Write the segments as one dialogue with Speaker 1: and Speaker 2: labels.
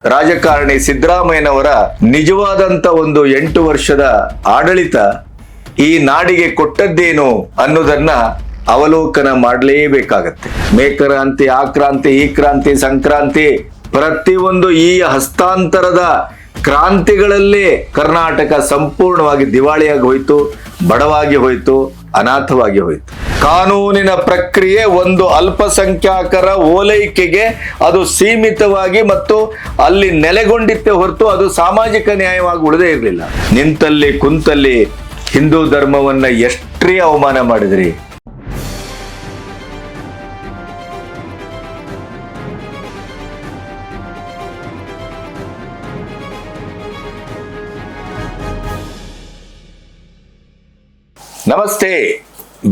Speaker 1: ರಾಜಕಾರಣಿ ಸಿದ್ದರಾಮಯ್ಯನವರ ನಿಜವಾದಂತ ಒಂದು 8 ವರ್ಷದ ಆಡಳಿತ ಈ ನಾಡಿಗೆ ಕೊಟ್ಟದ್ದೇನು ಅನ್ನೋದನ್ನ ಅವಲೋಕನ ಮಾಡಲೇಬೇಕಾಗತ್ತೆ. ಮೇಕ್ರಾಂತಿ, ಆಕ್ರಾಂತಿ, ಈ ಕ್ರಾಂತಿ, ಸಂಕ್ರಾಂತಿ, ಪ್ರತಿಯೊಂದು ಈ ಹಸ್ತಾಂತರದ ಕ್ರಾಂತಿಗಳಲ್ಲೇ ಕರ್ನಾಟಕ ಸಂಪೂರ್ಣವಾಗಿ ದಿವಾಳಿಯಾಗಿ ಹೋಯ್ತು, ಬಡವಾಗಿ ಹೋಯ್ತು, ಅನಾಥವಾಗಿ ಹೋಯ್ತು. ಕಾನೂನಿನ ಪ್ರಕ್ರಿಯೆ ಒಂದು ಅಲ್ಪಸಂಖ್ಯಾತರ ಓಲೈಕೆಗೆ ಅದು ಸೀಮಿತವಾಗಿ ಮತ್ತು ಅಲ್ಲಿ ನೆಲೆಗೊಂಡಿತ್ತೆ ಹೊರತು ಅದು ಸಾಮಾಜಿಕ ನ್ಯಾಯವಾಗಿ ಉಳಿದೇ ಇರಲಿಲ್ಲ. ನಿಂತಲ್ಲಿ ಕುಂತಲ್ಲಿ ಹಿಂದೂ ಧರ್ಮವನ್ನ ಎಷ್ಟ್ರೀ ಅವಮಾನ ಮಾಡಿದ್ರಿ. ನಮಸ್ತೆ,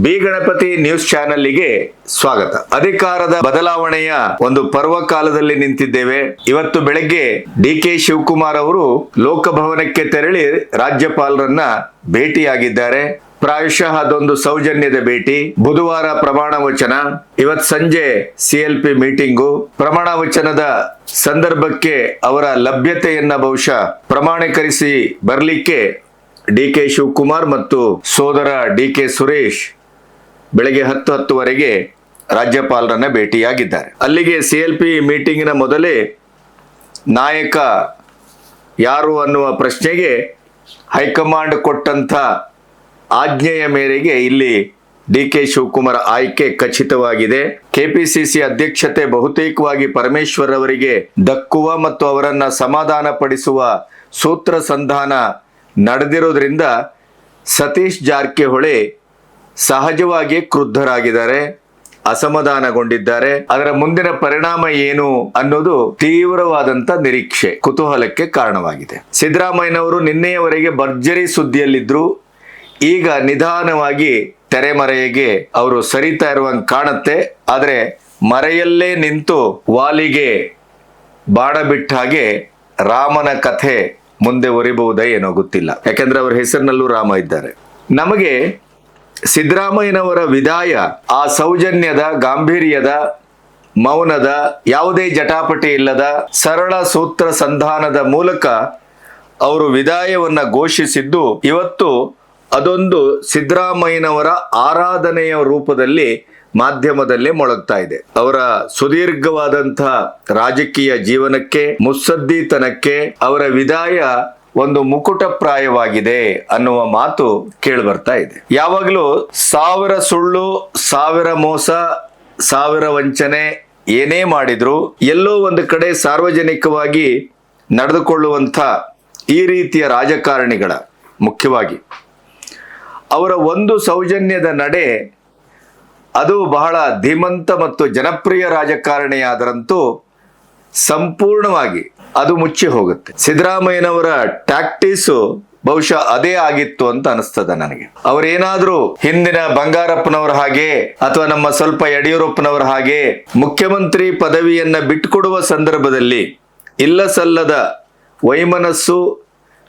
Speaker 1: ಬಿ ಗಣಪತಿ ನ್ಯೂಸ್ ಚಾನೆಲ್ಗೆ ಸ್ವಾಗತ. ಅಧಿಕಾರದ ಬದಲಾವಣೆಯ ಒಂದು ಪರ್ವಕಾಲದಲ್ಲಿ ನಿಂತಿದ್ದೇವೆ. ಇವತ್ತು ಬೆಳಗ್ಗೆ ಡಿ.ಕೆ. ಶಿವಕುಮಾರ್ ಅವರು ಲೋಕಭವನಕ್ಕೆ ತೆರಳಿ ರಾಜ್ಯಪಾಲರನ್ನ ಭೇಟಿಯಾಗಿದ್ದಾರೆ. ಪ್ರಾಯಶಃ ಅದೊಂದು ಸೌಜನ್ಯದ ಭೇಟಿ. ಬುಧವಾರ ಪ್ರಮಾಣ ವಚನ, ಇವತ್ತು ಸಂಜೆ CLP ಮೀಟಿಂಗು. ಪ್ರಮಾಣ ವಚನದ ಸಂದರ್ಭಕ್ಕೆ ಅವರ ಲಭ್ಯತೆಯನ್ನ ಬಹುಶಃ ಪ್ರಮಾಣೀಕರಿಸಿ ಬರಲಿಕ್ಕೆ ಡಿ.ಕೆ. ಶಿವಕುಮಾರ್ ಮತ್ತು ಸೋದರ ಡಿ.ಕೆ. ಸುರೇಶ್ ಬೆಳಗ್ಗೆ 10:10ವರೆಗೆ ರಾಜ್ಯಪಾಲರನ್ನ ಭೇಟಿಯಾಗಿದ್ದಾರೆ. ಅಲ್ಲಿಗೆ CLP ಮೀಟಿಂಗಿನ ಮೊದಲೇ ನಾಯಕ ಯಾರು ಅನ್ನುವ ಪ್ರಶ್ನೆಗೆ ಹೈಕಮಾಂಡ್ ಕೊಟ್ಟಂತ ಆಜ್ಞೆಯ ಮೇರೆಗೆ ಇಲ್ಲಿ ಡಿ.ಕೆ. ಶಿವಕುಮಾರ್ ಆಯ್ಕೆ ಖಚಿತವಾಗಿದೆ. ಕೆಪಿಸಿಸಿ ಅಧ್ಯಕ್ಷತೆ ಬಹುತೇಕವಾಗಿ ಪರಮೇಶ್ವರ್ ಅವರಿಗೆ ದಕ್ಕುವ ಮತ್ತು ಅವರನ್ನ ಸಮಾಧಾನ ಪಡಿಸುವ ಸೂತ್ರ ಸಂಧಾನ ನಡೆದಿರೋದ್ರಿಂದ ಸತೀಶ್ ಜಾರಕಿಹೊಳಿ ಸಹಜವಾಗಿ ಕ್ರುದ್ಧರಾಗಿದ್ದಾರೆ, ಅಸಮಾಧಾನಗೊಂಡಿದ್ದಾರೆ. ಅದರ ಮುಂದಿನ ಪರಿಣಾಮ ಏನು ಅನ್ನೋದು ತೀವ್ರವಾದಂತ ನಿರೀಕ್ಷೆ, ಕುತೂಹಲಕ್ಕೆ ಕಾರಣವಾಗಿದೆ. ಸಿದ್ದರಾಮಯ್ಯನವರು ನಿನ್ನೆಯವರೆಗೆ ಭರ್ಜರಿ ಸುದ್ದಿಯಲ್ಲಿದ್ರು. ಈಗ ನಿಧಾನವಾಗಿ ತೆರೆಮರೆಗೆ ಅವರು ಸರಿತಾ ಇರುವಂಗೆ ಕಾಣುತ್ತೆ. ಆದರೆ ಮರೆಯಲ್ಲೇ ನಿಂತು ವಾಲಿಗೆ ಬಾಣ ಬಿಟ್ಟ ಹಾಗೆ ರಾಮನ ಕಥೆ ಮುಂದೆ ಒರಿಬಹುದೇ ಏನೋ ಗೊತ್ತಿಲ್ಲ. ಯಾಕಂದ್ರೆ ಅವರ ಹೆಸರಿನಲ್ಲೂ ರಾಮ ಇದ್ದಾರೆ. ನಮಗೆ ಸಿದ್ದರಾಮಯ್ಯನವರ ವಿದಾಯ ಆ ಸೌಜನ್ಯದ, ಗಾಂಭೀರ್ಯದ, ಮೌನದ, ಯಾವುದೇ ಜಟಾಪಟಿ ಇಲ್ಲದ ಸರಳ ಸೂತ್ರ ಸಂಧಾನದ ಮೂಲಕ ಅವರು ವಿದಾಯವನ್ನ ಘೋಷಿಸಿದ್ದು ಇವತ್ತು ಅದೊಂದು ಸಿದ್ದರಾಮಯ್ಯನವರ ಆರಾಧನೆಯ ರೂಪದಲ್ಲಿ ಮಾಧ್ಯಮದಲ್ಲಿ ಮೊಳಗ್ತಾ ಇದೆ. ಅವರ ಸುದೀರ್ಘವಾದಂತಹ ರಾಜಕೀಯ ಜೀವನಕ್ಕೆ, ಮುತ್ಸದ್ದಿತನಕ್ಕೆ ಅವರ ವಿದಾಯ ಒಂದು ಮುಕುಟಪ್ರಾಯವಾಗಿದೆ ಅನ್ನುವ ಮಾತು ಕೇಳಿ ಬರ್ತಾ ಇದೆ. ಯಾವಾಗಲೂ 1000 ಸುಳ್ಳು, 1000 ಮೋಸ, 1000 ವಂಚನೆ ಏನೇ ಮಾಡಿದ್ರು ಎಲ್ಲೋ ಒಂದು ಕಡೆ ಸಾರ್ವಜನಿಕವಾಗಿ ನಡೆದುಕೊಳ್ಳುವಂಥ ಈ ರೀತಿಯ ರಾಜಕಾರಣಿಗಳ, ಮುಖ್ಯವಾಗಿ ಅವರ ಒಂದು ಸೌಜನ್ಯದ ನಡೆ ಅದು ಬಹಳ ಧೀಮಂತ ಮತ್ತು ಜನಪ್ರಿಯ ರಾಜಕಾರಣಿಯಾದರಂತೂ ಸಂಪೂರ್ಣವಾಗಿ ಅದು ಮುಚ್ಚಿ ಹೋಗುತ್ತೆ. ಸಿದ್ದರಾಮಯ್ಯನವರ ಟ್ಯಾಕ್ಟಿಸು ಬಹುಶಃ ಅದೇ ಆಗಿತ್ತು ಅಂತ ಅನಿಸ್ತದ ನನಗೆ. ಅವರೇನಾದ್ರೂ ಹಿಂದಿನ ಬಂಗಾರಪ್ಪನವರ ಹಾಗೆ ಅಥವಾ ನಮ್ಮ ಸ್ವಲ್ಪ ಯಡಿಯೂರಪ್ಪನವರ ಹಾಗೆ ಮುಖ್ಯಮಂತ್ರಿ ಪದವಿಯನ್ನ ಬಿಟ್ಟುಕೊಡುವ ಸಂದರ್ಭದಲ್ಲಿ ಇಲ್ಲ ಸಲ್ಲದ ವೈಮನಸ್ಸು,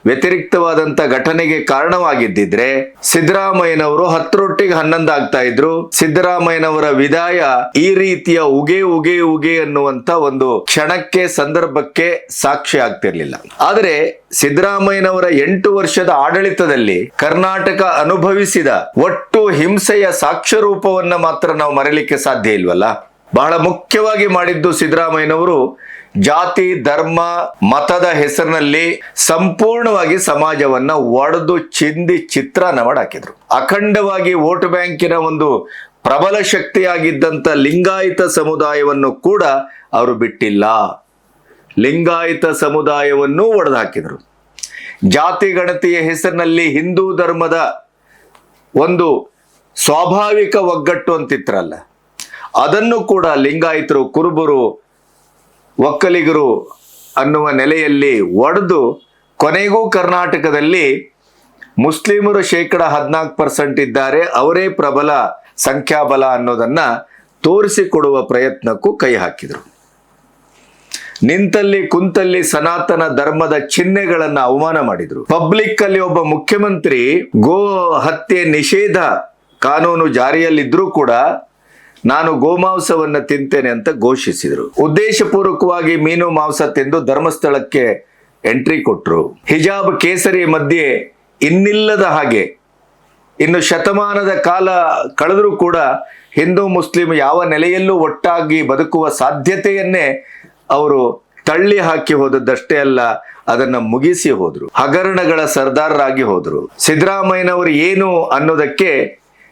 Speaker 1: ವ್ಯತಿರಿಕ್ತವಾದಂತ ಘಟನೆಗೆ ಕಾರಣವಾಗಿದ್ದಿದ್ರೆ ಸಿದ್ದರಾಮಯ್ಯನವರು 10 ರೊಟ್ಟಿಗೆ 11 ಆಗ್ತಾ ಇದ್ರು. ಸಿದ್ದರಾಮಯ್ಯನವರ ವಿದಾಯ ಈ ರೀತಿಯ ಉಗೆ ಅನ್ನುವಂತ ಒಂದು ಕ್ಷಣಕ್ಕೆ, ಸಂದರ್ಭಕ್ಕೆ ಸಾಕ್ಷಿ ಆಗ್ತಿರ್ಲಿಲ್ಲ. ಆದರೆ ಸಿದ್ದರಾಮಯ್ಯನವರ 8 ವರ್ಷದ ಆಡಳಿತದಲ್ಲಿ ಕರ್ನಾಟಕ ಅನುಭವಿಸಿದ ಒಟ್ಟು ಹಿಂಸೆಯ ಸಾಕ್ಷ್ಯರೂಪವನ್ನ ಮಾತ್ರ ನಾವು ಮರೆಯಲಿಕ್ಕೆ ಸಾಧ್ಯ ಇಲ್ವಲ್ಲ. ಬಹಳ ಮುಖ್ಯವಾಗಿ ಮಾಡಿದ್ದು ಸಿದ್ದರಾಮಯ್ಯನವರು ಜಾತಿ, ಧರ್ಮ, ಮತದ ಹೆಸರಿನಲ್ಲಿ ಸಂಪೂರ್ಣವಾಗಿ ಸಮಾಜವನ್ನ ಒಡೆದು ಚಿಂದಿ ಚಿತ್ರಾನ್ನ ಮಾಡಾಕಿದ್ರು. ಅಖಂಡವಾಗಿ ವೋಟ್ ಬ್ಯಾಂಕಿನ ಒಂದು ಪ್ರಬಲ ಶಕ್ತಿಯಾಗಿದ್ದಂತ ಲಿಂಗಾಯತ ಸಮುದಾಯವನ್ನು ಕೂಡ ಅವರು ಬಿಟ್ಟಿಲ್ಲ. ಲಿಂಗಾಯತ ಸಮುದಾಯವನ್ನು ಒಡೆದು ಹಾಕಿದ್ರು. ಜಾತಿ ಗಣತಿಯ ಹೆಸರಿನಲ್ಲಿ ಹಿಂದೂ ಧರ್ಮದ ಒಂದು ಸ್ವಾಭಾವಿಕ ಒಗ್ಗಟ್ಟು ಅಂತಿತ್ರಲ್ಲ, ಅದನ್ನು ಕೂಡ ಲಿಂಗಾಯತರು, ಕುರುಬರು, ಒಕ್ಕಲಿಗರು ಅನ್ನುವ ನೆಲೆಯಲ್ಲಿ ಒಡೆದು ಕೊನೆಗೂ ಕರ್ನಾಟಕದಲ್ಲಿ ಮುಸ್ಲಿಮರು 14% ಇದ್ದಾರೆ, ಅವರೇ ಪ್ರಬಲ ಸಂಖ್ಯಾಬಲ ಅನ್ನೋದನ್ನ ತೋರಿಸಿಕೊಡುವ ಪ್ರಯತ್ನಕ್ಕೂ ಕೈ ಹಾಕಿದರು. ನಿಂತಲ್ಲಿ ಕುಂತಲ್ಲಿ ಸನಾತನ ಧರ್ಮದ ಚಿಹ್ನೆಗಳನ್ನ ಅವಮಾನ ಮಾಡಿದ್ರು. ಪಬ್ಲಿಕ್ ಅಲ್ಲಿ ಒಬ್ಬ ಮುಖ್ಯಮಂತ್ರಿ ಗೋ ಹತ್ಯೆ ನಿಷೇಧ ಕಾನೂನು ಜಾರಿಯಲ್ಲಿದ್ರೂ ಕೂಡ ನಾನು ಗೋಮಾಂಸವನ್ನ ತಿಂತೇನೆ ಅಂತ ಘೋಷಿಸಿದರು. ಉದ್ದೇಶಪೂರ್ವಕವಾಗಿ ಮೀನು ಮಾಂಸ ತಿಂದು ಧರ್ಮಸ್ಥಳಕ್ಕೆ ಎಂಟ್ರಿ ಕೊಟ್ಟರು. ಹಿಜಾಬ್ ಕೇಸರಿ ಮಧ್ಯೆ ಇನ್ನಿಲ್ಲದ ಹಾಗೆ ಇನ್ನು ಶತಮಾನದ ಕಾಲ ಕಳೆದರೂ ಕೂಡ ಹಿಂದೂ ಮುಸ್ಲಿಂ ಯಾವ ನೆಲೆಯಲ್ಲೂ ಒಟ್ಟಾಗಿ ಬದುಕುವ ಸಾಧ್ಯತೆಯನ್ನೇ ಅವರು ತಳ್ಳಿ ಹಾಕಿ ಹೋದದ್ದಷ್ಟೇ ಅಲ್ಲ, ಅದನ್ನ ಮುಗಿಸಿ ಹೋದ್ರು. ಹಗರಣಗಳ ಸರ್ದಾರರಾಗಿ ಹೋದ್ರು. ಸಿದ್ದರಾಮಯ್ಯನವರು ಏನು ಅನ್ನೋದಕ್ಕೆ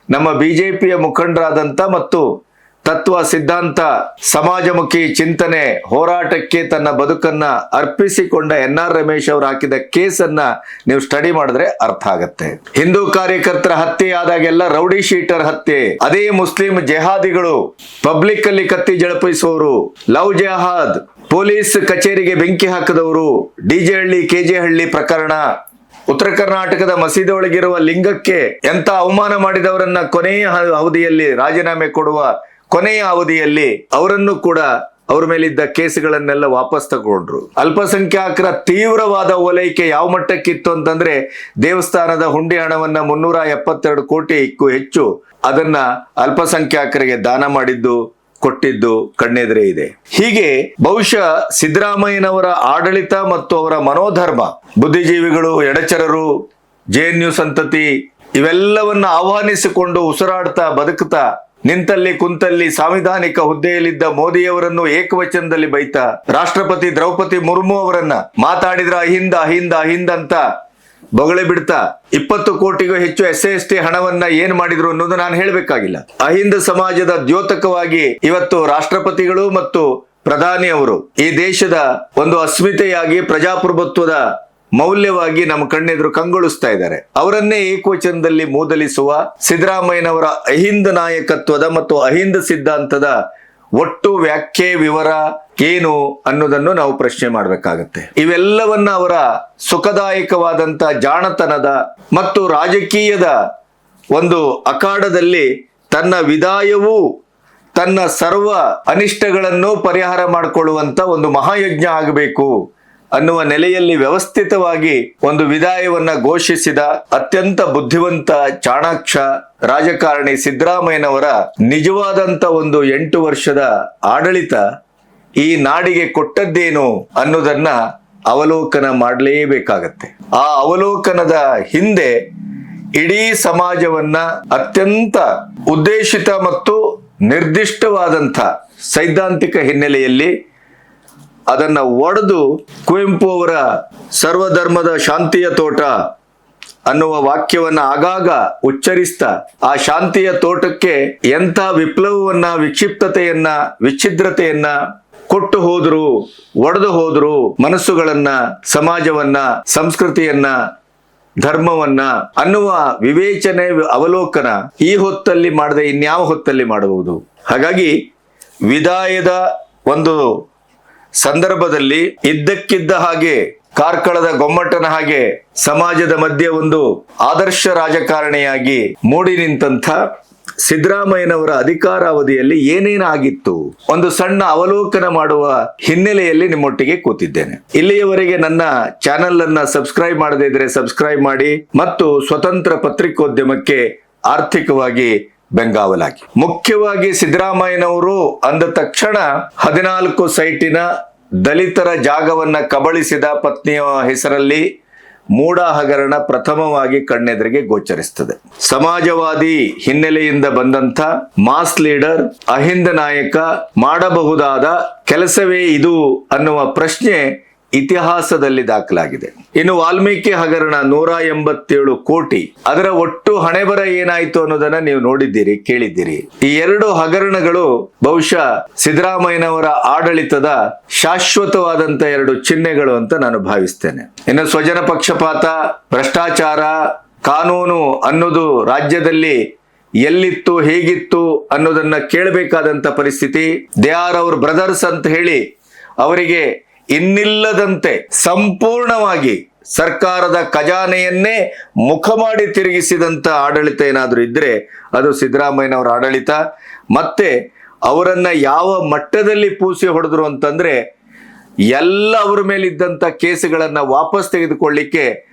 Speaker 1: ನಮ್ಮ ಬಿಜೆಪಿಯ ಮುಖಂಡರಾದಂಥ ಮತ್ತು ತತ್ವ ಸಿದ್ಧಾಂತ ಸಮಾಜಮುಖಿ ಚಿಂತನೆ ಹೋರಾಟಕ್ಕೆ ತನ್ನ ಬದುಕನ್ನ ಅರ್ಪಿಸಿಕೊಂಡ NR ರಮೇಶ್ ಅವರು ಹಾಕಿದ ಕೇಸನ್ನ ನೀವು ಸ್ಟಡಿ ಮಾಡಿದ್ರೆ ಅರ್ಥ ಆಗತ್ತೆ. ಹಿಂದೂ ಕಾರ್ಯಕರ್ತರ ಹತ್ಯೆ ಆದಾಗೆಲ್ಲ ರೌಡಿ ಶೀಟರ್ ಹತ್ಯೆ, ಅದೇ ಮುಸ್ಲಿಂ ಜೆಹಾದಿಗಳು ಪಬ್ಲಿಕ್ ಅಲ್ಲಿ ಕತ್ತಿ ಜಳಪಿಸುವವರು, ಲವ್ ಜೆಹಾದ್, ಪೊಲೀಸ್ ಕಚೇರಿಗೆ ಬೆಂಕಿ ಹಾಕಿದವರು, DJ ಹಳ್ಳಿ KJ ಹಳ್ಳಿ ಪ್ರಕರಣ, ಉತ್ತರ ಕರ್ನಾಟಕದ ಮಸೀದಿ ಒಳಗಿರುವ ಲಿಂಗಕ್ಕೆ ಎಂತ ಅವಮಾನ ಮಾಡಿದವರನ್ನ ಕೊನೆಯ ಅವಧಿಯಲ್ಲಿ ರಾಜೀನಾಮೆ ಕೊಡುವ ಕೊನೆಯ ಅವಧಿಯಲ್ಲಿ ಅವರನ್ನು ಕೂಡ ಅವ್ರ ಮೇಲಿದ್ದ ಕೇಸುಗಳನ್ನೆಲ್ಲ ವಾಪಸ್ ತಗೊಂಡ್ರು. ಅಲ್ಪಸಂಖ್ಯಾತರ ತೀವ್ರವಾದ ಓಲೈಕೆ ಯಾವ ಮಟ್ಟಕ್ಕಿತ್ತು ಅಂತಂದ್ರೆ ದೇವಸ್ಥಾನದ ಹುಂಡಿ ಹಣವನ್ನ 372 ಕೋಟಿಗೂ ಹೆಚ್ಚು ಅದನ್ನ ಅಲ್ಪಸಂಖ್ಯಾತರಿಗೆ ದಾನ ಮಾಡಿದ್ದು ಕೊಟ್ಟಿದ್ದು ಕಣ್ಣೆದುರೇ ಇದೆ. ಹೀಗೆ ಬಹುಶಃ ಸಿದ್ದರಾಮಯ್ಯನವರ ಆಡಳಿತ ಮತ್ತು ಅವರ ಮನೋಧರ್ಮ ಬುದ್ಧಿಜೀವಿಗಳು, ಎಡಚರರು, JNU ಸಂತತಿ ಇವೆಲ್ಲವನ್ನ ಆಹ್ವಾನಿಸಿಕೊಂಡು ಉಸಿರಾಡ್ತಾ ಬದುಕುತ್ತಾ ನಿಂತಲ್ಲಿ ಕುಂತಲ್ಲಿ ಸಾಂವಿಧಾನಿಕ ಹುದ್ದೆಯಲ್ಲಿದ್ದ ಮೋದಿಯವರನ್ನು ಏಕವಚನದಲ್ಲಿ ಬೈತಾ, ರಾಷ್ಟ್ರಪತಿ ದ್ರೌಪದಿ ಮುರ್ಮು ಅವರನ್ನ ಮಾತಾಡಿದ್ರ ಅಹಿಂದ ಅಹಿಂದ ಅಹಿಂದ ಅಂತ ಬೊಗಳೆ ಬಿಡ್ತಾ 20 ಕೋಟಿಗೂ ಹೆಚ್ಚು SC/ST ಹಣವನ್ನ ಏನ್ ಮಾಡಿದ್ರು ಅನ್ನೋದು ನಾನು ಹೇಳ್ಬೇಕಾಗಿಲ್ಲ. ಅಹಿಂದ ಸಮಾಜದ ದ್ಯೋತಕವಾಗಿ ಇವತ್ತು ರಾಷ್ಟ್ರಪತಿಗಳು ಮತ್ತು ಪ್ರಧಾನಿ ಅವರು ಈ ದೇಶದ ಒಂದು ಅಸ್ಮಿತೆಯಾಗಿ ಪ್ರಜಾಪ್ರಭುತ್ವದ ಮೌಲ್ಯವಾಗಿ ನಮ್ಮ ಕಣ್ಣೆದುರು ಕಂಗೊಳಿಸ್ತಾ ಇದ್ದಾರೆ. ಅವರನ್ನೇ ಏಕವಚನದಲ್ಲಿ ಮೂದಲಿಸುವ ಸಿದ್ದರಾಮಯ್ಯನವರ ಅಹಿಂದ ನಾಯಕತ್ವದ ಮತ್ತು ಅಹಿಂದ ಸಿದ್ಧಾಂತದ ಒಟ್ಟು ವ್ಯಾಖ್ಯೆ ವಿವರ ಏನು ಅನ್ನೋದನ್ನು ನಾವು ಪ್ರಶ್ನೆ ಮಾಡಬೇಕಾಗತ್ತೆ. ಇವೆಲ್ಲವನ್ನ ಅವರ ಸುಖದಾಯಕವಾದಂತ ಜಾಣತನದ ಮತ್ತು ರಾಜಕೀಯದ ಒಂದು ಅಖಾಡದಲ್ಲಿ ತನ್ನ ವಿದಾಯವೂ ತನ್ನ ಸರ್ವ ಅನಿಷ್ಟಗಳನ್ನು ಪರಿಹಾರ ಮಾಡಿಕೊಳ್ಳುವಂತ ಒಂದು ಮಹಾಯಜ್ಞ ಆಗಬೇಕು ಅನ್ನುವ ನೆಲೆಯಲ್ಲಿ ವ್ಯವಸ್ಥಿತವಾಗಿ ಒಂದು ವಿದಾಯವನ್ನ ಘೋಷಿಸಿದ ಅತ್ಯಂತ ಬುದ್ಧಿವಂತ ಚಾಣಾಕ್ಷ ರಾಜಕಾರಣಿ ಸಿದ್ದರಾಮಯ್ಯನವರ ನಿಜವಾದಂತ ಒಂದು 8 ವರ್ಷದ ಆಡಳಿತ ಈ ನಾಡಿಗೆ ಕೊಟ್ಟದ್ದೇನು ಅನ್ನೋದನ್ನ ಅವಲೋಕನ ಮಾಡಲೇಬೇಕಾಗತ್ತೆ. ಆ ಅವಲೋಕನದ ಹಿಂದೆ ಇಡೀ ಸಮಾಜವನ್ನ ಅತ್ಯಂತ ಉದ್ದೇಶಿತ ಮತ್ತು ನಿರ್ದಿಷ್ಟವಾದಂಥ ಸೈದ್ಧಾಂತಿಕ ಹಿನ್ನೆಲೆಯಲ್ಲಿ ಅದನ್ನ ಒಡೆದು ಕುವೆಂಪು ಅವರ ಸರ್ವಧರ್ಮದ ಶಾಂತಿಯ ತೋಟ ಅನ್ನುವ ವಾಕ್ಯವನ್ನ ಆಗಾಗ ಉಚ್ಚರಿಸ್ತಾ ಆ ಶಾಂತಿಯ ತೋಟಕ್ಕೆ ಎಂಥ ವಿಪ್ಲವವನ್ನ, ವಿಕ್ಷಿಪ್ತತೆಯನ್ನ, ವಿಚ್ಛಿದ್ರತೆಯನ್ನ ಕೊಟ್ಟು ಹೋದ್ರು, ಒಡೆದು ಹೋದ್ರು ಮನಸ್ಸುಗಳನ್ನ, ಸಮಾಜವನ್ನ, ಸಂಸ್ಕೃತಿಯನ್ನ, ಧರ್ಮವನ್ನ ಅನ್ನುವ ವಿವೇಚನೆ, ಅವಲೋಕನ ಈ ಹೊತ್ತಲ್ಲಿ ಮಾಡದೆ ಇನ್ಯಾವ ಹೊತ್ತಲ್ಲಿ ಮಾಡಬಹುದು. ಹಾಗಾಗಿ ವಿದಾಯದ ಒಂದು ಸಂದರ್ಭದಲ್ಲಿ ಇದ್ದಕ್ಕಿದ್ದ ಹಾಗೆ ಕಾರ್ಕಳದ ಗೊಮ್ಮಟನ ಹಾಗೆ ಸಮಾಜದ ಮಧ್ಯೆ ಒಂದು ಆದರ್ಶ ರಾಜಕಾರಣಿಯಾಗಿ ಮೂಡಿ ನಿಂತಹ ಸಿದ್ದರಾಮಯ್ಯನವರ ಅಧಿಕಾರಾವಧಿಯಲ್ಲಿ ಏನೇನಾಗಿತ್ತು ಒಂದು ಸಣ್ಣ ಅವಲೋಕನ ಮಾಡುವ ಹಿನ್ನೆಲೆಯಲ್ಲಿ ನಿಮ್ಮೊಟ್ಟಿಗೆ ಕೂತಿದ್ದೇನೆ. ಇಲ್ಲಿಯವರೆಗೆ ನನ್ನ ಚಾನೆಲ್ ಅನ್ನ ಸಬ್ಸ್ಕ್ರೈಬ್ ಮಾಡದೇ ಇದ್ರೆ ಸಬ್ಸ್ಕ್ರೈಬ್ ಮಾಡಿ ಮತ್ತು ಸ್ವತಂತ್ರ ಪತ್ರಿಕೋದ್ಯಮಕ್ಕೆ ಆರ್ಥಿಕವಾಗಿ ಬೆಂಗಾವಲಾಗಿ. ಮುಖ್ಯವಾಗಿ ಸಿದ್ದರಾಮಯ್ಯನವರು ಅಂದ ತಕ್ಷಣ 14 ಸೈಟಿನ ದಲಿತರ ಜಾಗವನ್ನ ಕಬಳಿಸಿದ ಪತ್ನಿಯ ಹೆಸರಲ್ಲಿ ಮೂಡ ಹಗರಣ ಪ್ರಥಮವಾಗಿ ಕಣ್ಣೆದುರಿಗೆ ಗೋಚರಿಸುತ್ತದೆ. ಸಮಾಜವಾದಿ ಹಿನ್ನೆಲೆಯಿಂದ ಬಂದಂಥ ಮಾಸ್ ಲೀಡರ್, ಅಹಿಂದ ನಾಯಕ ಮಾಡಬಹುದಾದ ಕೆಲಸವೇ ಇದು ಅನ್ನುವ ಪ್ರಶ್ನೆ ಇತಿಹಾಸದಲ್ಲಿ ದಾಖಲಾಗಿದೆ. ಇನ್ನು ವಾಲ್ಮೀಕಿ ಹಗರಣ 187 ಕೋಟಿ, ಅದರ ಒಟ್ಟು ಹಣೆಬರ ಏನಾಯ್ತು ಅನ್ನೋದನ್ನ ನೀವು ನೋಡಿದ್ದೀರಿ, ಕೇಳಿದ್ದೀರಿ. ಈ 2 ಹಗರಣಗಳು ಬಹುಶಃ ಸಿದ್ದರಾಮಯ್ಯನವರ ಆಡಳಿತದ ಶಾಶ್ವತವಾದಂತ 2 ಚಿಹ್ನೆಗಳು ಅಂತ ನಾನು ಭಾವಿಸ್ತೇನೆ. ಇನ್ನು ಸ್ವಜನ ಪಕ್ಷಪಾತ, ಭ್ರಷ್ಟಾಚಾರ, ಕಾನೂನು ಅನ್ನೋದು ರಾಜ್ಯದಲ್ಲಿ ಎಲ್ಲಿತ್ತು, ಹೇಗಿತ್ತು ಅನ್ನೋದನ್ನ ಕೇಳಬೇಕಾದಂತ ಪರಿಸ್ಥಿತಿ. ದೇ ಆರ್ ಅವರ್ ಬ್ರದರ್ಸ್ ಅಂತ ಹೇಳಿ ಅವರಿಗೆ ಇನ್ನಿಲ್ಲದಂತೆ ಸಂಪೂರ್ಣವಾಗಿ ಸರ್ಕಾರದ ಖಜಾನೆಯನ್ನೇ ಮುಖ ಮಾಡಿ ತಿರುಗಿಸಿದಂತ ಆಡಳಿತ ಏನಾದರೂ ಇದ್ರೆ ಅದು ಸಿದ್ದರಾಮಯ್ಯನವರ ಆಡಳಿತ. ಮತ್ತೆ ಅವರನ್ನ ಯಾವ ಮಟ್ಟದಲ್ಲಿ ಪೂಸಿ ಹೊಡೆದ್ರು ಅಂತಂದ್ರೆ ಎಲ್ಲ ಅವರ ಮೇಲಿದ್ದಂತ ಕೇಸುಗಳನ್ನ ವಾಪಸ್ ತೆಗೆದುಕೊಳ್ಳಿಕ್ಕೆ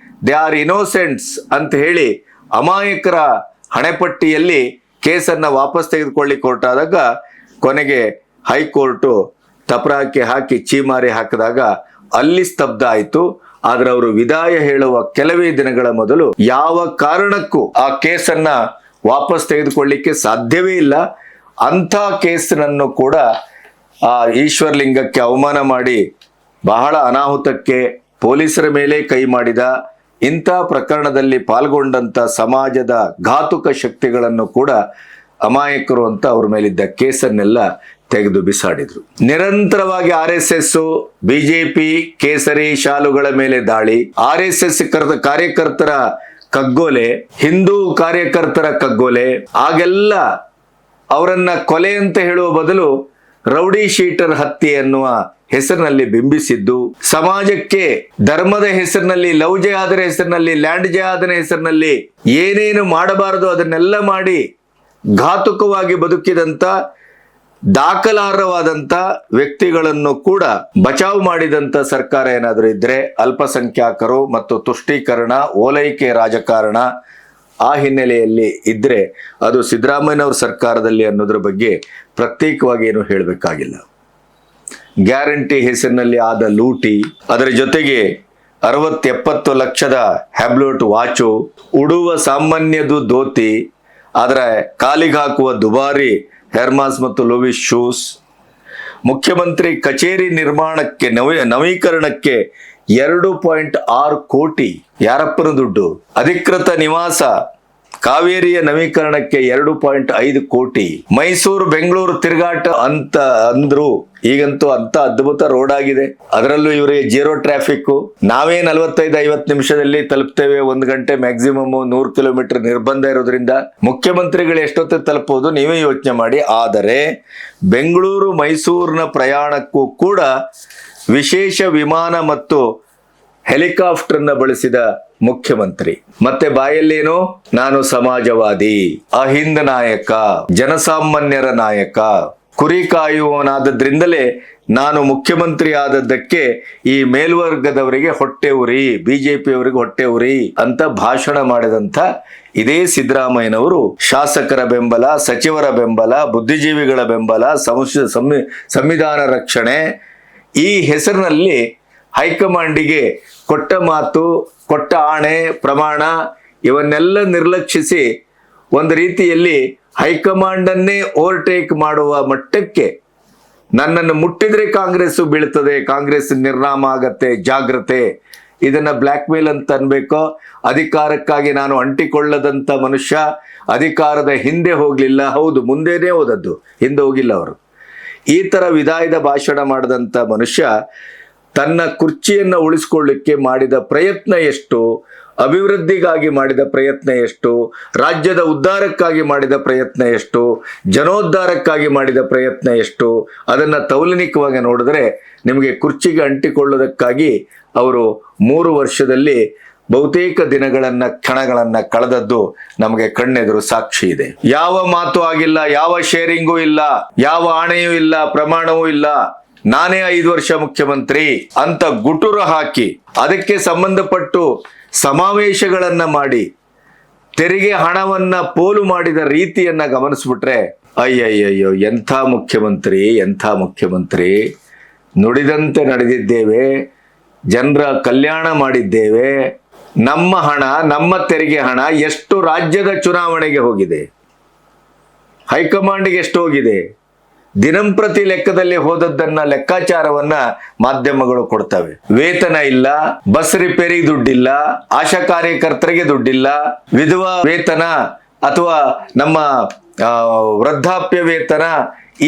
Speaker 1: ದೇ ಆರ್ ಇನ್ನೋಸೆಂಟ್ಸ್ ಅಂತ ಹೇಳಿ ಅಮಾಯಕರ ಹಣೆಪಟ್ಟಿಯಲ್ಲಿ ಕೇಸನ್ನ ವಾಪಸ್ ತೆಗೆದುಕೊಳ್ಳಿಕ್ಕೆ ಹೊರಟಾದಾಗ ಕೊನೆಗೆ ಹೈಕೋರ್ಟು ತಪರಾಕಿ ಹಾಕಿ ಚೀಮಾರಿ ಹಾಕಿದಾಗ ಅಲ್ಲಿ ಸ್ತಬ್ಧ ಆಯಿತು. ಆದ್ರೆ ಅವರು ವಿದಾಯ ಹೇಳುವ ಕೆಲವೇ ದಿನಗಳ ಮೊದಲು ಯಾವ ಕಾರಣಕ್ಕೂ ಆ ಕೇಸನ್ನ ವಾಪಸ್ ತೆಗೆದುಕೊಳ್ಳಿಕ್ಕೆ ಸಾಧ್ಯವೇ ಇಲ್ಲ, ಅಂಥ ಕೇಸನ್ನು ಕೂಡ ಆ ಈಶ್ವರಲಿಂಗಕ್ಕೆ ಅವಮಾನ ಮಾಡಿ ಬಹಳ ಅನಾಹುತಕ್ಕೆ ಪೊಲೀಸರ ಮೇಲೆ ಕೈ ಮಾಡಿದ ಇಂಥ ಪ್ರಕರಣದಲ್ಲಿ ಪಾಲ್ಗೊಂಡಂತ ಸಮಾಜದ ಘಾತುಕ ಶಕ್ತಿಗಳನ್ನು ಕೂಡ ಅಮಾಯಕರು ಅಂತ ಅವ್ರ ಮೇಲಿದ್ದ ಕೇಸನ್ನೆಲ್ಲ ತೆಗೆದು ಬಿಸಾಡಿದ್ರು. ನಿರಂತರವಾಗಿ RSS ಬಿಜೆಪಿ ಕೇಸರಿ ಶಾಲುಗಳ ಮೇಲೆ ದಾಳಿ, RSS ಕಾರ್ಯಕರ್ತರ ಕಗ್ಗೊಲೆ, ಹಿಂದೂ ಕಾರ್ಯಕರ್ತರ ಕಗ್ಗೊಲೆ, ಆಗೆಲ್ಲ ಅವರನ್ನ ಕೊಲೆ ಅಂತ ಹೇಳುವ ಬದಲು ರೌಡಿ ಶೀಟರ್ ಹತ್ಯೆ ಎನ್ನುವ ಹೆಸರಿನಲ್ಲಿ ಬಿಂಬಿಸಿದ್ದು, ಸಮಾಜಕ್ಕೆ ಧರ್ಮದ ಹೆಸರಿನಲ್ಲಿ, ಲವ್ ಜಿಹಾದರ ಹೆಸರಿನಲ್ಲಿ, ಲ್ಯಾಂಡ್ ಜಿಹಾದನ ಹೆಸರಿನಲ್ಲಿ ಏನೇನು ಮಾಡಬಾರದು ಅದನ್ನೆಲ್ಲ ಮಾಡಿ ಘಾತುಕವಾಗಿ ಬದುಕಿದಂತ ದಾಖಲಾರ್ಹವಾದಂತ ವ್ಯಕ್ತಿಗಳನ್ನು ಕೂಡ ಬಚಾವ್ ಮಾಡಿದಂತ ಸರ್ಕಾರ ಏನಾದರೂ ಇದ್ರೆ ಅಲ್ಪಸಂಖ್ಯಾತರು ಮತ್ತು ತುಷ್ಟೀಕರಣ, ಓಲೈಕೆ ರಾಜಕಾರಣ ಆ ಹಿನ್ನೆಲೆಯಲ್ಲಿ ಇದ್ರೆ ಅದು ಸಿದ್ದರಾಮಯ್ಯನವ್ರ ಸರ್ಕಾರದಲ್ಲಿ ಅನ್ನೋದ್ರ ಬಗ್ಗೆ ಪ್ರತ್ಯೇಕವಾಗಿ ಏನು ಹೇಳಬೇಕಾಗಿಲ್ಲ. ಗ್ಯಾರಂಟಿ ಹೆಸರಿನಲ್ಲಿ ಆದ ಲೂಟಿ, ಅದರ ಜೊತೆಗೆ 60-70 ಲಕ್ಷದ ಹ್ಯಾಬ್ಲೋಟ್ ವಾಚು, ಉಡುವ ಸಾಮಾನ್ಯದು ಧೋತಿ, ಅದರ ಕಾಲಿಗೆ ಹಾಕುವ ದುಬಾರಿ ಹೆರ್ಮಾಸ್ ಮತ್ತು ಲೂವಿಸ್ ಶೂಸ್, ಮುಖ್ಯಮಂತ್ರಿ ಕಚೇರಿ ನಿರ್ಮಾಣಕ್ಕೆ ನವೀಕರಣಕ್ಕೆ 2.6 ಕೋಟಿ ಯಾರಪ್ಪನ ದುಡ್ಡು, ಅಧಿಕೃತ ನಿವಾಸ ಕಾವೇರಿಯ ನವೀಕರಣಕ್ಕೆ 2.5 ಕೋಟಿ, ಮೈಸೂರು ಬೆಂಗಳೂರು ತಿರುಗಾಟ ಅಂತ ಅಂದ್ರು, ಈಗಂತೂ ಅಂತ ಅದ್ಭುತ ರೋಡ್ ಆಗಿದೆ, ಅದರಲ್ಲೂ ಇವರಿಗೆ 0 ಟ್ರಾಫಿಕ್. ನಾವೇ 45-50 ನಿಮಿಷದಲ್ಲಿ ತಲುಪ್ತೇವೆ, 1 ಗಂಟೆ ಮ್ಯಾಕ್ಸಿಮಮ್ 100 ಕಿಲೋಮೀಟರ್ ನಿರ್ಬಂಧ ಇರೋದ್ರಿಂದ ಮುಖ್ಯಮಂತ್ರಿಗಳು ಎಷ್ಟೊತ್ತಿಗೆ ತಲುಪೋದು ನೀವೇ ಯೋಚನೆ ಮಾಡಿ. ಆದರೆ ಬೆಂಗಳೂರು ಮೈಸೂರಿನ ಪ್ರಯಾಣಕ್ಕೂ ಕೂಡ ವಿಶೇಷ ವಿಮಾನ ಮತ್ತು ಹೆಲಿಕಾಪ್ಟರ್ನ ಬಳಸಿದ ಮುಖ್ಯಮಂತ್ರಿ. ಮತ್ತೆ ಬಾಯಲ್ಲೇನು, ನಾನು ಸಮಾಜವಾದಿ, ಅಹಿಂದ ನಾಯಕ, ಜನಸಾಮಾನ್ಯರ ನಾಯಕ, ಕುರಿ ಕಾಯುವವನಾದದ್ರಿಂದಲೇ ನಾನು ಮುಖ್ಯಮಂತ್ರಿ ಆದದ್ದಕ್ಕೆ ಈ ಮೇಲ್ವರ್ಗದವರಿಗೆ ಹೊಟ್ಟೆ ಉರಿ, ಬಿಜೆಪಿಯವರಿಗೆ ಹೊಟ್ಟೆ ಉರಿ ಅಂತ ಭಾಷಣ ಮಾಡಿದಂಥ ಇದೇ ಸಿದ್ದರಾಮಯ್ಯನವರು ಶಾಸಕರ ಬೆಂಬಲ, ಸಚಿವರ ಬೆಂಬಲ, ಬುದ್ಧಿಜೀವಿಗಳ ಬೆಂಬಲ, ಸಂವಿಧಾನ ರಕ್ಷಣೆ ಈ ಹೆಸರಿನಲ್ಲಿ ಹೈಕಮಾಂಡಿಗೆ ಕೊಟ್ಟ ಮಾತು, ಕೊಟ್ಟ ಆಣೆ, ಪ್ರಮಾಣ ಇವನ್ನೆಲ್ಲ ನಿರ್ಲಕ್ಷಿಸಿ ಒಂದು ರೀತಿಯಲ್ಲಿ ಹೈಕಮಾಂಡನ್ನೇ ಓವರ್ಟೇಕ್ ಮಾಡುವ ಮಟ್ಟಕ್ಕೆ, ನನ್ನನ್ನು ಮುಟ್ಟಿದ್ರೆ ಕಾಂಗ್ರೆಸ್ ಬೀಳ್ತದೆ, ಕಾಂಗ್ರೆಸ್ ನಿರ್ನಾಮ ಆಗತ್ತೆ, ಜಾಗ್ರತೆ, ಇದನ್ನ ಬ್ಲ್ಯಾಕ್ ಮೇಲ್ ಅಂತ ಅನ್ಬೇಕೋ, ಅಧಿಕಾರಕ್ಕಾಗಿ ನಾನು ಅಂಟಿಕೊಳ್ಳದಂತ ಮನುಷ್ಯ ಅಧಿಕಾರದ ಹಿಂದೆ ಹೋಗ್ಲಿಲ್ಲ, ಹೌದು ಮುಂದೆನೇ ಹೋದದ್ದು, ಹಿಂದೆ ಹೋಗಿಲ್ಲ ಅವರು. ಈ ತರ ವಿದಾಯದ ಭಾಷಣ ಮಾಡಿದಂತ ಮನುಷ್ಯ ತನ್ನ ಕುರ್ಚಿಯನ್ನು ಉಳಿಸ್ಕೊಳ್ಳಿಕ್ಕೆ ಮಾಡಿದ ಪ್ರಯತ್ನ ಎಷ್ಟು, ಅಭಿವೃದ್ಧಿಗಾಗಿ ಮಾಡಿದ ಪ್ರಯತ್ನ ಎಷ್ಟು, ರಾಜ್ಯದ ಉದ್ಧಾರಕ್ಕಾಗಿ ಮಾಡಿದ ಪ್ರಯತ್ನ ಎಷ್ಟು, ಜನೋದ್ಧಾರಕ್ಕಾಗಿ ಮಾಡಿದ ಪ್ರಯತ್ನ ಎಷ್ಟು, ಅದನ್ನ ತೌಲನಿಕವಾಗಿ ನೋಡಿದ್ರೆ ನಿಮಗೆ ಕುರ್ಚಿಗೆ ಅಂಟಿಕೊಳ್ಳೋದಕ್ಕಾಗಿ ಅವರು 3 ವರ್ಷದಲ್ಲಿ ಬಹುತೇಕ ದಿನಗಳನ್ನ, ಕ್ಷಣಗಳನ್ನ ಕಳೆದದ್ದು ನಮಗೆ ಕಣ್ಣೆದುರು ಸಾಕ್ಷಿ ಇದೆ. ಯಾವ ಮಾತು ಆಗಿಲ್ಲ, ಯಾವ ಶೇರಿಂಗೂ ಇಲ್ಲ, ಯಾವ ಆಣೆಯೂ ಇಲ್ಲ, ಪ್ರಮಾಣವೂ ಇಲ್ಲ, ನಾನೇ 5 ವರ್ಷ ಮುಖ್ಯಮಂತ್ರಿ ಅಂತ ಗುಟುರು ಹಾಕಿ ಅದಕ್ಕೆ ಸಂಬಂಧಪಟ್ಟು ಸಮಾವೇಶಗಳನ್ನ ಮಾಡಿ ತೆರಿಗೆ ಹಣವನ್ನ ಪೋಲು ಮಾಡಿದ ರೀತಿಯನ್ನ ಗಮನಿಸ್ಬಿಟ್ರೆ ಅಯ್ಯಯ್ಯಯ್ಯೋ, ಎಂಥ ಮುಖ್ಯಮಂತ್ರಿ, ಎಂಥ ಮುಖ್ಯಮಂತ್ರಿ, ನುಡಿದಂತೆ ನಡೆದಿದ್ದೇವೆ, ಜನರ ಕಲ್ಯಾಣ ಮಾಡಿದ್ದೇವೆ, ನಮ್ಮ ಹಣ, ನಮ್ಮ ತೆರಿಗೆ ಹಣ ಎಷ್ಟು ರಾಜ್ಯದ ಚುನಾವಣೆಗೆ ಹೋಗಿದೆ, ಹೈಕಮಾಂಡ್ಗೆ ಎಷ್ಟು ಹೋಗಿದೆ, ದಿನಂಪ್ರತಿ ಲೆಕ್ಕದಲ್ಲಿ ಹೋದದ್ದನ್ನ ಲೆಕ್ಕಾಚಾರವನ್ನ ಮಾಧ್ಯಮಗಳು ಕೊಡ್ತವೆ. ವೇತನ ಇಲ್ಲ, ಬಸ್ ರಿಪೇರಿ ದುಡ್ಡಿಲ್ಲ, ಆಶಾ ಕಾರ್ಯಕರ್ತರಿಗೆ ದುಡ್ಡಿಲ್ಲ, ವಿಧವಾ ವೇತನ ಅಥವಾ ನಮ್ಮ ವೃದ್ಧಾಪ್ಯ ವೇತನ,